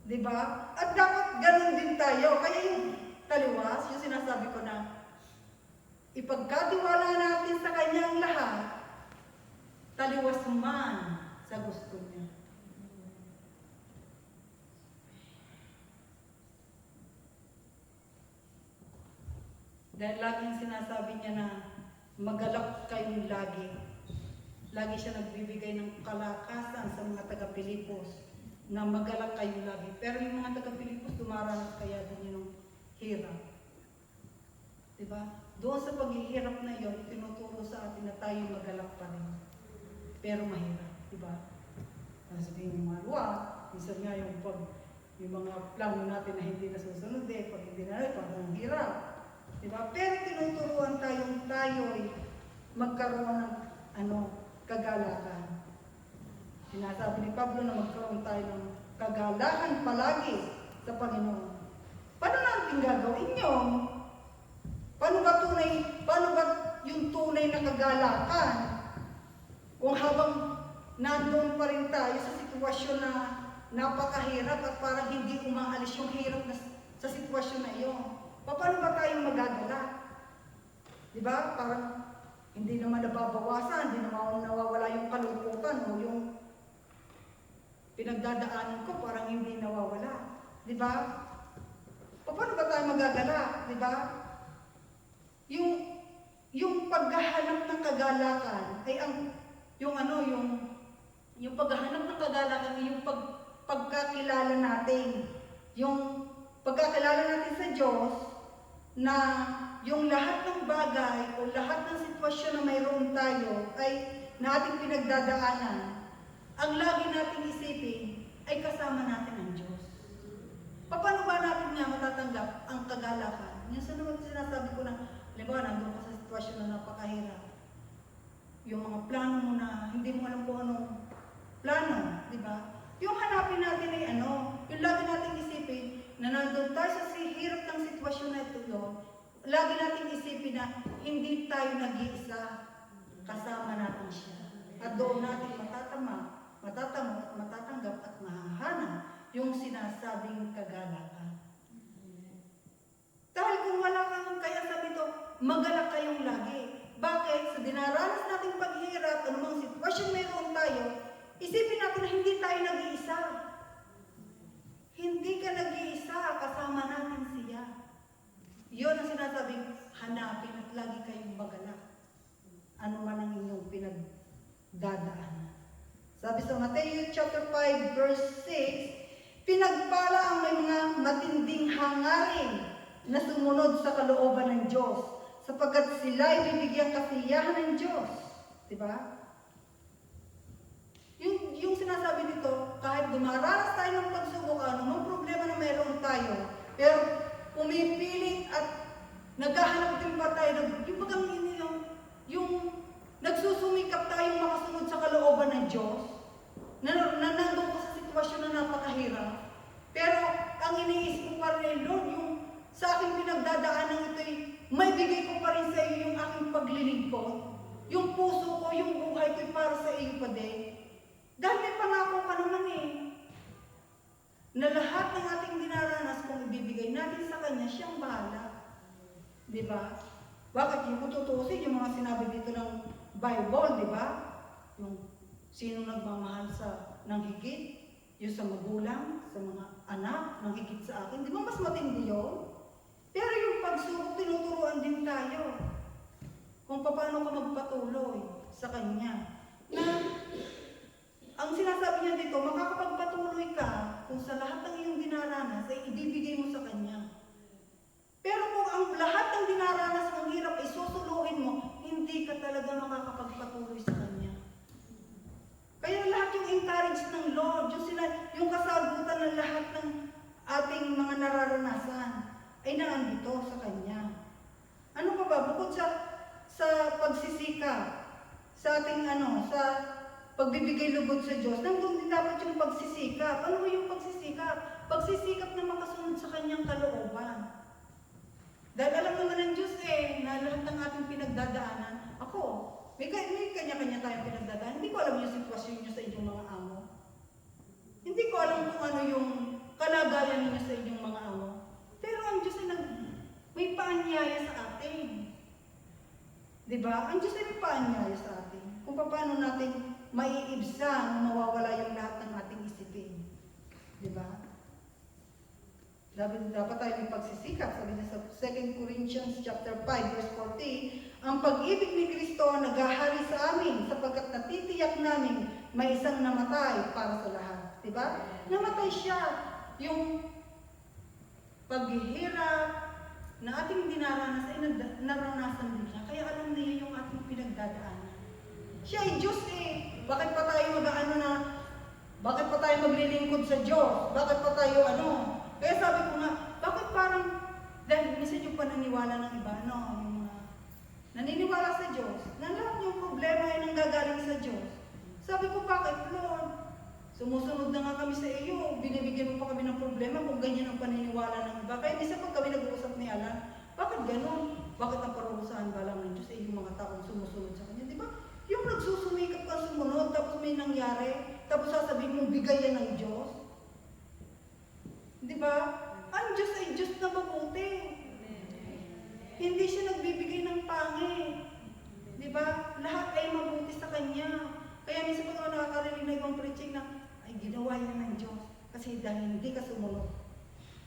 Diba? At dapat ganun din tayo. Kaya yung taliwas, yung sinasabi ko na ipagkatiwala natin sa Kanya ang lahat, taliwas man sa gusto niya. Dahil laging sinasabi niya na magalak kayong lagi. Lagi siya nagbibigay ng kalakasan sa mga taga-Pilipos na magalak kayong lagi. Pero yung mga taga-Pilipos dumaranas kaya din yung hirap. Diba? Doon sa paghihirap na yon, tinuturo sa atin na tayo magalak pa rin. Pero mahirap, di ba? Sabihin yung mga luwa, minsan nga yung mga plano natin na hindi nasusunod pag hindi na parang hirap. Di ba? Pero tinuturuan tayo'y magkaroon ng kagalakan. Sinasabi ni Pablo na magkaroon tayo ng kagalakan palagi sa Panginoon. Paano natin gagawin yun? Paano ba yung tunay na kagalakan? Kung habang nandun pa rin tayo sa sitwasyon na napakahirap at parang hindi umaalis yung hirap sa sitwasyon na iyon, paano ba tayong magagalak? Diba? Parang hindi naman nababawasan, hindi naman nawawala yung kalungkutan o yung pinagdadaanan ko, parang hindi nawawala. Diba? Paano ba tayo magagalak? Diba? Yung paghahanap ng kagalakan ay yung paghahanap ng kagalakan ay yung pagkakilala natin. Yung pagkakilala natin sa Diyos na yung lahat ng bagay o lahat ng sitwasyon na mayroon tayo ay na ating pinagdadaanan, ang lagi nating isipin ay kasama natin ang Diyos. Paano ba natin nga matatanggap ang kagalakan? Minsan naman sinasabi ko na, halimbawa, nandun ka sa sitwasyon na napakahirap. Yung mga plano mo na hindi mo alam kung anong plano, di ba? Yung hanapin natin ay yung lagi natin isipin na nandun tayo sa hirap ng sitwasyon na ito yun, lagi nating isipin na hindi tayo nag-iisa, kasama natin siya. At doon natin matatanggap at mahahanap yung sinasabing kagalakan. Dahil kung wala kang, kaya sabi ito, magalak kayong lagi. Bakit? Sa dinaranas nating paghihirap, anumang sitwasyon mayroon tayo, isipin natin na hindi tayo nag-iisa. Hindi ka nag-iisa, kasama natin siya. Yun ang sinasabing hanapin at lagi kayong magalak. Ano man ang inyong pinagdadaanan. Sabi sa Matthew chapter 5 verse 6, pinagpala ang may mga matinding hangarin na sumunod sa kalooban ng Diyos, sapagkat sila ay bibigyan kasiyahan ng Diyos. Diba? Yung sinasabi dito, kahit dumaranas tayo ng pagsubok, anong problema na meron tayo, pero pumipilit at naghahanap din pa tayo, yung nagsusumikap tayong makasunod sa kalooban ng Diyos, na nandun ka sa sitwasyon na napakahirap. Pero ang iniisip ko pa rin, Lord, yung sa aking pinagdadaanan ito'y may bigay ko pa rin sa iyo yung aking paglilingkod. Yung puso ko, yung buhay ko'y para sa iyo pa din. Dahil may pangako ka naman na lahat ng ating dinaranas kung ibibigay natin sa Kanya, siyang bahala. Diba? Bakit yung kututusin yung mga sinabi dito ng Bible, diba? Yung sino nagmamahal ng higit, yung sa magulang, sa mga anak, ng higit sa akin. Di ba mas matindi yun? Pero yung pagsubok, tinuturuan din tayo kung paano ka magpatuloy sa Kanya. Na ang sinasabi niya dito, makakapagpatuloy ka kung sa lahat ng iyong dinaranas ay ibibigay mo sa Kanya. Pero kung ang lahat ng dinaranas mong hirap ay susuluhin mo, hindi ka talaga makakapagpatuloy sa Kanya. Kaya lahat yung encourage ng Lord, yung kasagutan ng lahat ng ating mga nararanasan ay naandito sa Kanya. Ano pa ba? Bukod sa pagsisikap, sa ating sa pagbibigay lugod sa Diyos, nandun din dapat yung pagsisikap. Ano ba yung pagsisikap? Pagsisikap na makasunod sa Kanyang kalooban. Dahil alam naman ng Diyos na lahat ng ating pinagdadaanan, may kanya-kanya tayong pinagdadaanan. Hindi ko alam yung sitwasyon niyo sa inyong mga amo. Hindi ko alam kung ano yung kalagayan niyo sa inyong mga amo. Pero ang Diyos ay may paanyaya sa atin. Diba? Ang Diyos ay may paanyaya sa atin. Kung paano natin maiibsan, mawawala yung lahat ng ating isipin. Diba? Dapat tayo may pagsisikap. Sabi niya sa 2 Corinthians chapter 5 verse 14, ang pag-ibig ni Kristo naghahari sa amin sapagkat natitiyak namin may isang namatay para sa lahat. Diba? Namatay siya. Yung paghihirap na ating dinaranas ay naranasan din niya. Kaya alam niya yung ating pinagdadaanan. Siya ay Diyos Bakit pa tayo bakit pa tayo maglilingkod sa Diyos? Bakit pa tayo Kaya sabi ko nga, bakit parang, dahil minsan yung pananiwala ng iba, yung mga naniniwala sa Diyos, na lahat yung problema ay nanggagaling sa Diyos. Sabi ko, bakit Lord? Sumusunod na nga kami sa iyo, binibigyan mo pa kami ng problema kung ganyan ang paniniwala ng iba. Kaya minsan pag kami nag-uusap ni Alan, bakit ganon? Bakit ang parurusahan ba lang ng Diyos ay yung mga taong sumusunod sa Kanya? Di ba? Yung nagsusumikap ka sumunod, tapos may nangyari, tapos sasabihin mong bigayan ng Diyos. Di ba? Ang Diyos ay Diyos na mabuti. Hindi siya nagbibigay ng pangit. Di ba? Lahat ay mabuti sa Kanya. Kaya minsan pag nakakarinig na ibang preaching na, ay ginawa yan ng Diyos. Kasi dahil hindi ka sumunod.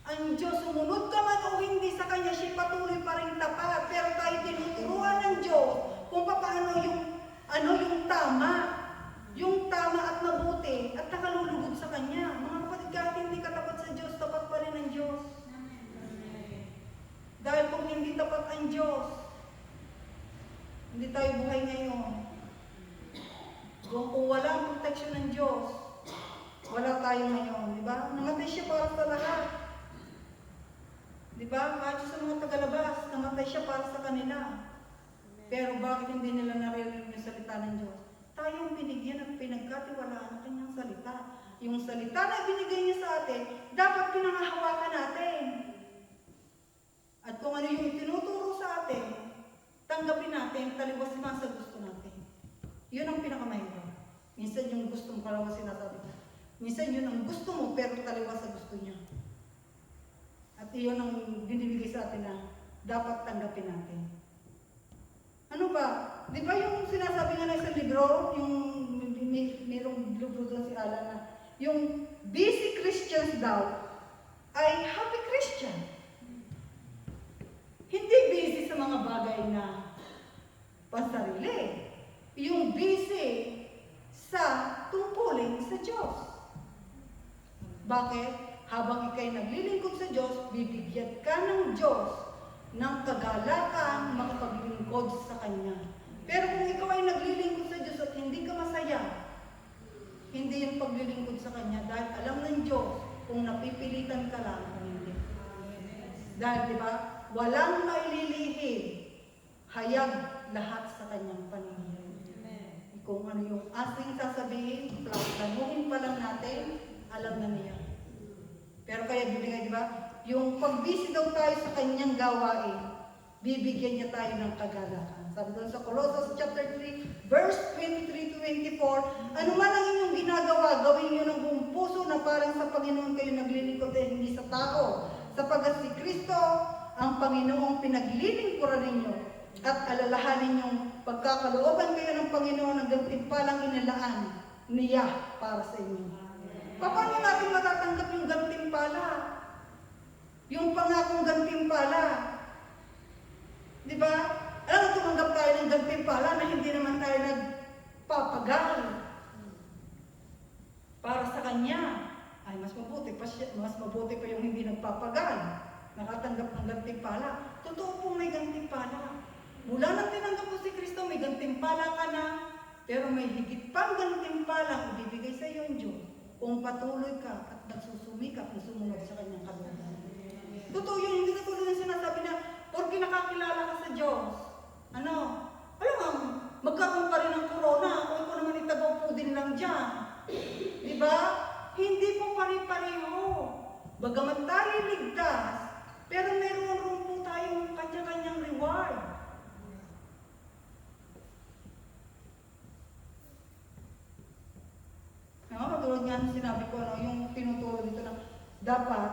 Ang Diyos, sumunod ka man o hindi sa Kanya, siya patuloy pa rin tapat. Pero tayo tinuturuan ng Diyos kung paano yung tama. Yung tama at mabuti at nakalulugod sa Kanya. Mga kapatid, kahit hindi ka tapat sa Diyos, tapat pa rin ang Diyos. Dahil kung hindi tapat ang Diyos, hindi tayo buhay ngayon. Kung wala ang protection ng Diyos, wala tayo ngayon, di ba? Namatay siya para sa lahat. Di ba? Kahit sa mga tagalabas, namatay siya para sa kanila. Pero bakit hindi nila naririnig yung salita ng Diyos? Tayong binigyan at pinagkatiwalaan ng Kanyang salita. Yung salita na binigay niya sa atin, dapat pinangahawakan natin. At kung ano yung itinuturo sa atin, tanggapin natin, taliwas naman sa gusto natin. Yun ang pinakamahirap. Minsan yung gusto mo, kalawa sinasabi ko. Minsan yun ang gusto mo, pero taliwas sa gusto niya. At iyon ang binibigay sa atin na dapat tanggapin natin. Ano ba? Di ba yung sinasabi nga na isang libro, yung mayroong libro doon si Alan na, yung busy Christians daw ay happy Christian. Hindi busy sa mga bagay na pansarili. Yung busy sa tungkulin sa Diyos. Bakit? Habang ikay naglilingkod sa Diyos, bibigyan ka ng Diyos ng kagalakan makapaglingkod sa Kanya. Pero kung ikaw ay naglilingkod sa Diyos at hindi ka masaya, hindi yung paglilingkod sa Kanya dahil alam ng Diyos kung napipilitan ka lang o hindi. Dahil, di ba, walang maililihim, hayag lahat sa Kanyang paningin. Kung ano yung ating sasabihin, planuhin pa lang natin, alam na niya. Pero kaya bibigay, di ba? Yung pag-busy daw tayo sa Kanyang gawain, bibigyan niya tayo ng kagalakan. Sabi doon sa Colossus chapter 3, verse 23 to 24, ano man ang inyong ginagawa, gawin niyo ng buong puso na parang sa Panginoon kayo naglilingkod at hindi sa tao. Sapagkat si Kristo ang Panginoong pinaglilingkuran ninyo at alalahanin niyong pagkakalooban kayo ng Panginoon ng gantimpalang inilaan niya para sa inyo. Paano natin matatanggap yung gantimpala? Yung pangakong gantimpala. Di ba? Alam mo, tumanggap tayo ng gantimpala na hindi naman tayo nagpapagal para sa Kanya. Ay, mas mabuti pa yung hindi nagpapagal. Nakatanggap ng gantimpala. Totoo pong may gantimpala. Mula nang tinanggap mo si Kristo, may gantimpala ka na, pero may higit pang gantimpala ibibigay sa iyo ang Diyos kung patuloy ka at nagsusumikap na sumunod sa Kanyang kalooban. Totoo yun, hindi katulad ng sinasabi na, porque nakakilala ka sa Diyos. Ano? Alam mo, magkaroon pa rin ng corona, o ikaw naman itagaw po din lang dyan. Di ba? Hindi po pari-pareho. Bagamat tayo ligtas, pero meron rin po tayong kanya-kanyang reward. Katulad nga ng sinabi ko, yung tinuturo dito na dapat,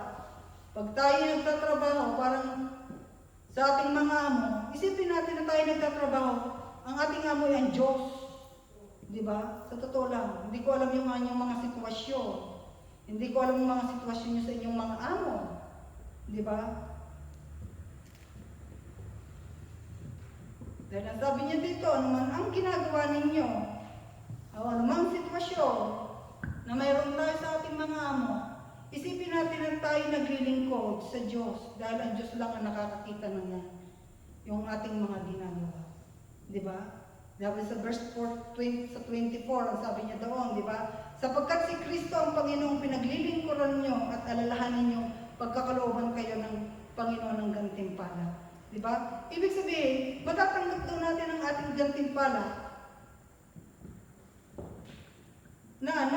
pag tayo nagtatrabaho, parang sa ating mga amo, isipin natin na tayo nagtatrabaho, ang ating amo ay ang Diyos. Di ba? Sa totoo lang, hindi ko alam yung mga sitwasyon. Hindi ko alam yung mga sitwasyon nyo sa inyong mga amo. Di ba? Dahil ang sabi niya dito, anuman ang ginagawa ninyo, o anumang sitwasyon, na mayroon tayo sa ating mga amo, isipin natin na tayo naglilingkod sa Diyos dahil ang Diyos lang ang nakakakita ng yan, yung ating mga ginagawa. Di ba? Dahil sa verse 24, ang sabi niya doon, di ba? Sapagkat si Kristo ang Panginoong pinaglilingkuran niyo at alalahanin niyo pagkakalooban kayo ng Panginoon ng gantimpala. Di ba? Ibig sabihin, matatanggap daw natin ang ating gantimpala na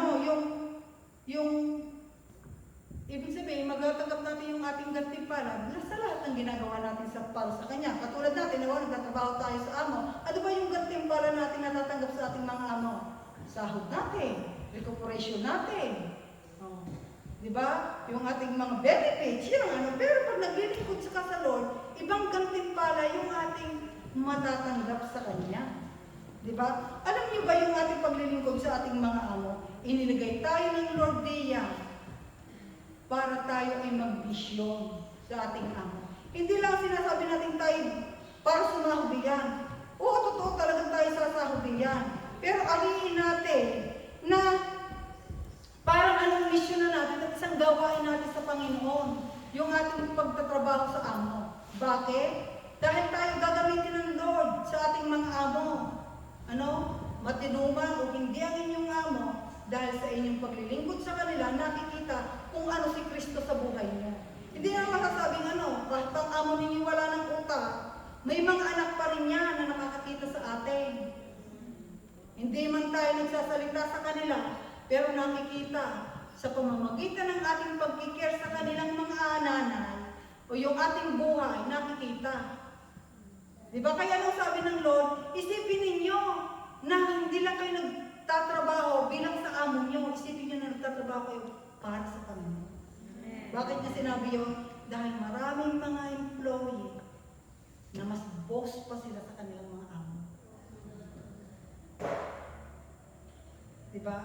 ibig sabihin, magatanggap natin yung ating gantimpala sa lahat ng ginagawa natin para sa Kanya. Katulad natin, nagtatrabaho tayo sa amo. Ano ba yung gantimpala natin na natanggap sa ating mga amo? Sahod natin, recuperation natin. Oh. Di ba? Yung ating mga benefits, yun ang Pero pag naglilingkod ka sa Lord, ibang gantimpala yung ating matatanggap sa Kanya. Diba? Alam niyo ba yung ating paglilingkod sa ating mga amo? Iniligay tayo ng Lord Dia para tayo ay magbisyon sa ating amo. Hindi lang sinasabi natin tayo para sumahubiyan. Oo, totoo talaga tayo sasahubiyan. Pero alihin natin na parang anong misyon na natin at isang gawain natin sa Panginoon. Yung ating pagtatrabaho sa amo. Bakit? Dahil tayo gagamitin ng Lord sa ating mga amo. Matinuman o hindi ang inyong amo, dahil sa inyong paglilingkod sa kanila, nakikita kung ano si Kristo sa buhay niyo. Hindi na masasabing kahit ang amo ninyo wala ng utak, may mga anak pa rin yan na nakakakita sa atin. Hindi man tayo nagsasalita sa kanila, pero nakikita sa pamamagitan ng ating pagkikare sa kanilang mga nanay, o yung ating buhay nakikita. Diba? Kaya nung sabi ng Lord, isipin ninyo na hindi lang kayo nagtatrabaho bilang sa amo nyo, isipin nyo na nagtatrabaho kayo para sa Panginoon. Bakit niya sinabi yun? Dahil maraming mga employee na mas boss pa sila sa kanilang mga amo. Diba?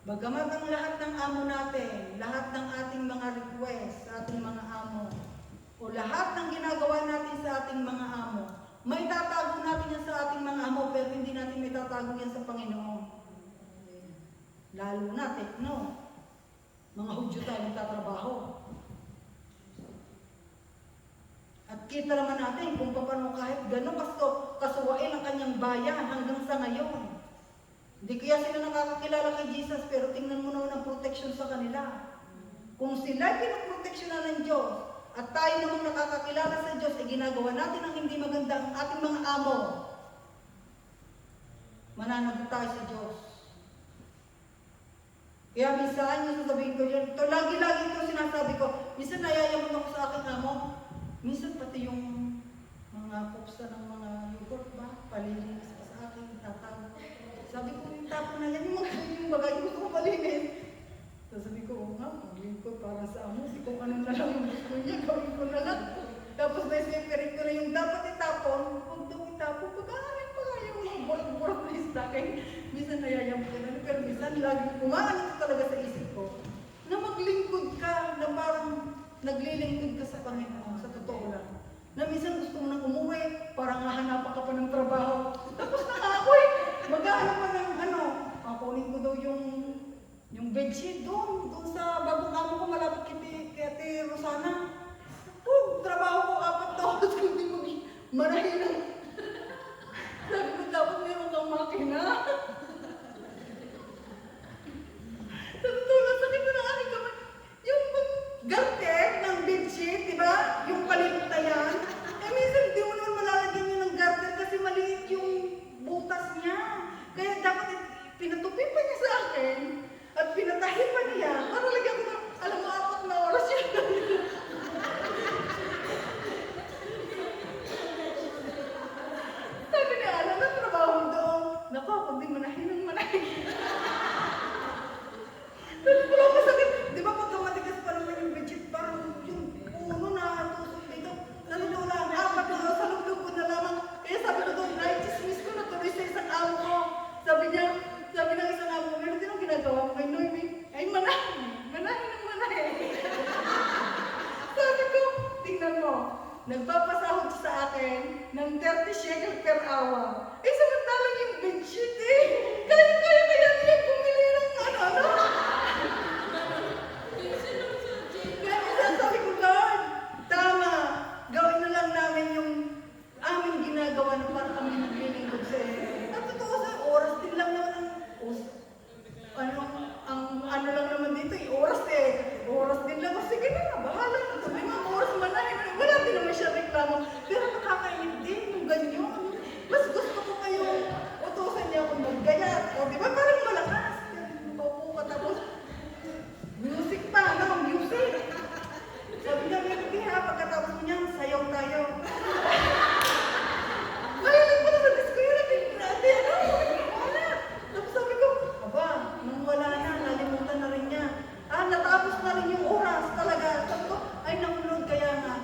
Bagamat ang lahat ng amo natin, lahat ng ating mga request sa ating mga amo, o lahat ng ginagawa natin sa ating mga amo, may tatago natin yan sa ating mga amo, pero hindi natin may tatago yan sa Panginoon. Lalo natin, no? Mga Hudyo tayo nagtatrabaho. At kita naman natin kung paano kahit gano'ng kasuwain ang kanyang bayan hanggang sa ngayon. Hindi kaya sila nakakakilala kay Jesus, pero tingnan mo naman ang protection sa kanila. Kung sila pinaproteksyonan ng Diyos, at tayo namang nakakakilala sa Diyos, ay ginagawa natin ang hindi maganda ang ating mga amo, mananagot tayo sa Diyos. Kaya minsan, yung sasabihin ko yun, ito, lagi-lagi ito sinasabi ko, minsan nayayamon ako sa aking amo, minsan pati yung mga popsa ng mga yogurt ba, palilinis pa sa akin, tatawag. Sabi ko, yung tapo na yan, yung bagay gusto ko palinis. Sabi ko, oo nga, pagawin ko para sa amo, kung ano na lang yung gusto niya, gawin ko na lang. Tapos na-separate ko na yung dapat itapon, huwag daw itapon, pag-aaral pa nga yung mga bolt-bolt na istakin. Minsan nayayam ko na, pero minsan lagi kumaan ito talaga sa isip ko, na maglingkod ka, na parang naglilingkod ka sa Panginoon, sa totoo lang. Na minsan gusto mo nang umuwi, parang hahanapan ka pa ng trabaho. Tapos na nga ako mag-aano pa ng kunin ko daw yung bedsheet doon sa bagong amo ko malapit kay Ate Rosana. Trabaho ko 4 taon at kundi marahin lang. Sabi ko, dapat meron kang makina. Sa totoo lang, sakit ko ng aking kamay. Yung garte ng bedsheet, di ba? Yung palimot na yan. Minsan di mo naman malalagyan yun ng garte kasi maliit yung butas niya. Kaya dapat pinatupi pa niya sa akin. At pinatahin pa niya, para lagyan ko na, alam mo, 4 na oras yun. Sabi niya, alam na, trabaho doon. Naku, kundi manahin ng manahin. Sabi ko lang masakit. Di ba pagka matigas pa naman yung bedsheet, parang yung puno na tusok dito. Nalito lang, 4 na sa lugdog ko na lamang. Kaya sabi ko doon, ay, chismis ko na tuloy sa isang amo ko. Sabi ng isang amo, meron din ang ginagawa mo kay Noemi. Ay, manahin. Sabi ko, tingnan mo, nagpapasahod sa akin ng 30 shekel per hour. Eh, samantalang yung bedsheet kaya niya bumili ng ano. Kaya minsan sabi ko, Lord, tama, gawin na lang namin yung aming ginagawa na para kami naglilingkod sa At totoo sa oras din lang naman ang ano lang naman dito, oras oras din lang. Sige na, bahala na. Sabi mga oras manahin. Wala din naman siya reklamo. Pero nakakainit din yung ganyan. Mas gusto ko kayong utusan niya akong maggayat. O, di ba? Parang malakas. Maupo ka tapos, music pa, music. Sabi niya, Melody ha, pagkatapos niya, sayaw tayo. Mahilig pa na sa disco yun. Wala. Tapos sabi ko, aba, nung wala na, nalimutan na rin niya. Natapos na rin yung oras talaga. Sabi ko, ay nakulod kaya nga.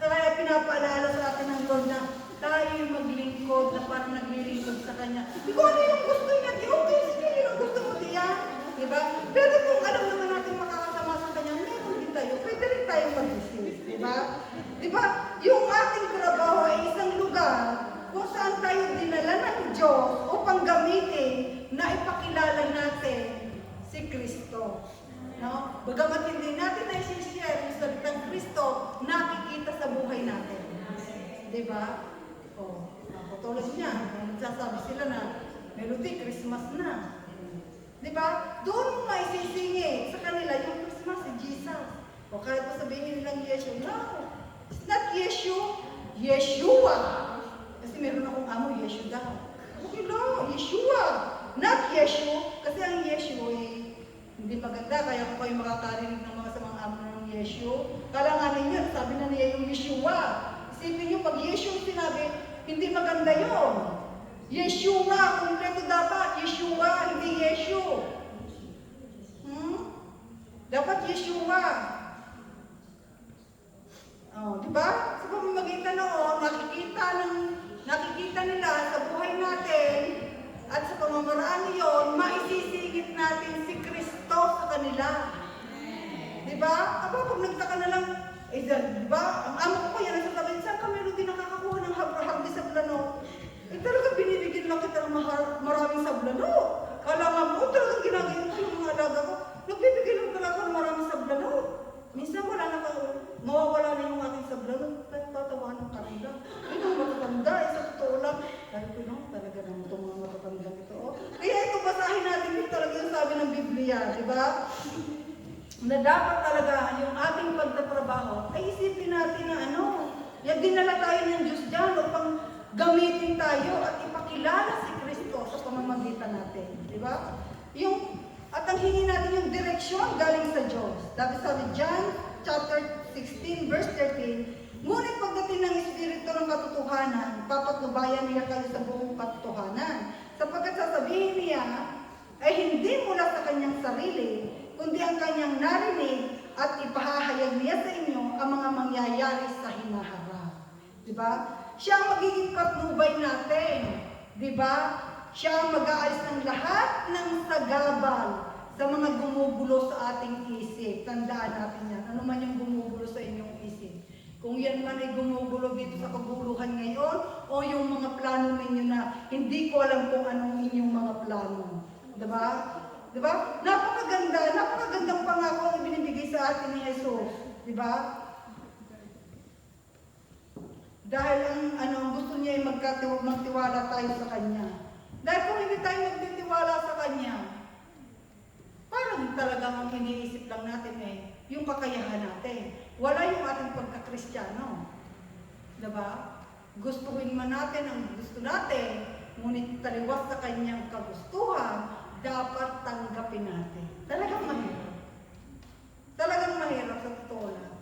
Kaya pinapaalala sa atin ng Lord na tayo yung maglingkod na parang naglilingkod sa Kanya. Di ko ano yung gusto niya. Di okay, sige, yun ang gusto mo diyan. Diba? Pero kung alam naman natin makakasama sa Kanya, meron din tayo. Pwede rin tayo mag-receive. Diba? Diba? Yung ating trabaho ay isang lugar kung saan tayo dinala ng Diyos upang gamitin na ipakilala natin si Kristo. No? Bagamat hindi natin na-share yung salitang Kristo, nakikita sa buhay natin. Diba? Tulad niya, nagsasabi sila na, Melody, Christmas na. Diba? Doon mo maisisingit sa kanila yung Christmas si Jesus. O kahit pa sabihin nilang Yeshua, no, it's not Yeshua. Kasi meron akong amo, Yeshua daw. Okay no, Yeshua. Not Yeshua. Kasi ang Yeshua hindi maganda, kaya kung kayo makakarinig ng mga sa mga amo ng ng Yeshu. Kala nga ninyo, sabi na niya yung Yeshua. Isipin niyo, pag Yeshu sinabi, hindi maganda yun. Yeshua, kumpleto dapat. Yeshua, hindi Yeshu. Dapat Yeshua. Oh, di ba? Sa pamamagitan noon, nakikita nila sa buhay natin at sa pamamaraan niyon, maisisigit natin si Kristo sa kanila. Di ba? Aba, pag nagtaka na lang, di ba? Ang amo ko yan, nasasabihin, saan ka meron din nakakakuha ng hagdi sa blano? Talaga binibigyan lang kita ng maraming sablano. Kala nga mo, talagang ginagayon ko yung mga alaga ko. Nagbibigay lang talaga ng maraming sablano. Minsan wala na mawawala na yung aking sablano. Tatawanan ka rin lang. Ay, ang matatanda, sa totoo lang. Sabi ko, no, talaga naman itong mga matatanda ito. Oh. Kaya ito, basahin natin yung talaga yung sabi ng Biblia, di ba? Na dapat talaga yung ating pagtatrabaho, ay isipin natin na yan dinala tayo ng Diyos dyan upang gamitin tayo at ipakilala si Kristo sa pamamagitan natin. Di ba? At ang hingi natin yung direksyon galing sa Diyos. Sabi John chapter 16 verse 13, ngunit pagdating ng Espiritu ng katotohanan, papatnubayan niya kayo sa buong katotohanan. Sapagkat sasabihin niya ay hindi mula sa kanyang sarili, kundi ang kanyang narinig at ipahahayag niya sa inyo ang mga mangyayari sa hinaharap. Diba? Siya ang magiging patnubay natin. Diba? Siya ang mag-aalis ng lahat ng sagabal sa mga gumugulo sa ating isip. Tandaan natin yan. Ano man yung gumugulo sa inyong isip. Kung yan man ay gumugulo dito sa kaguluhan ngayon, o yung mga plano ninyo na hindi ko alam kung anong inyong mga plano. Diba? Diba? Napakagandang pangako ang ibinibigay sa atin ni Jesus. Diba? Dahil ang gusto niya ay magtiwala tayo sa Kanya. Dahil kung hindi tayo magtitiwala sa Kanya, parang talagang ang iniisip lang natin yung kakayahan natin. Wala yung ating pagka-Kristiyano. Diba? Gustuhin man natin ang gusto natin, ngunit taliwas sa Kanyang kagustuhan, dapat tanggapin natin. Talagang mahirap. Talagang mahirap sa totoo lang.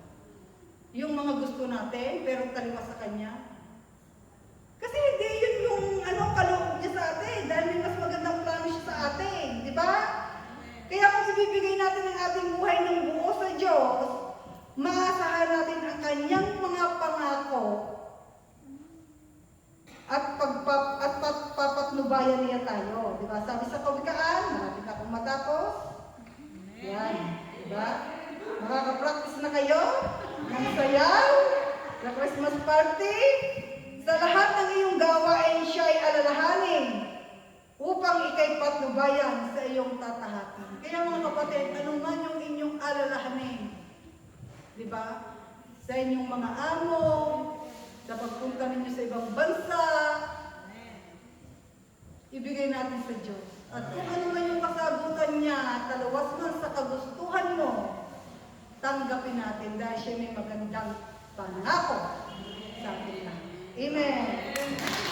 Yung mga gusto natin, pero taliwas sa Kanya. Kasi hindi yun yung kaloob niya sa atin, dahil may mas magandang plano siya sa atin. Di ba? Kaya kung ibibigay natin ang ating buhay ng buo sa Diyos, maasahan natin ang Kanyang mga pangako at papatnubayan niya tayo. Diba? Sabi sa Kawikaan, malapit akong matapos. Yan. Diba? Makaka-practice na kayo ng sayaw, sa Christmas party. Sa lahat ng iyong gawain siya ay alalahanin upang ikay patnubayan sa iyong tatahakin. Kaya mga kapatid, anuman yung inyong alalahanin, diba? Sa inyong mga amo, sa pagpunta ninyo sa ibang bansa, ibigay natin sa Diyos. At kung ano man yung kasagutan niya, talawas man sa kagustuhan mo, tanggapin natin dahil siya may magandang pangako sa atin. Amen.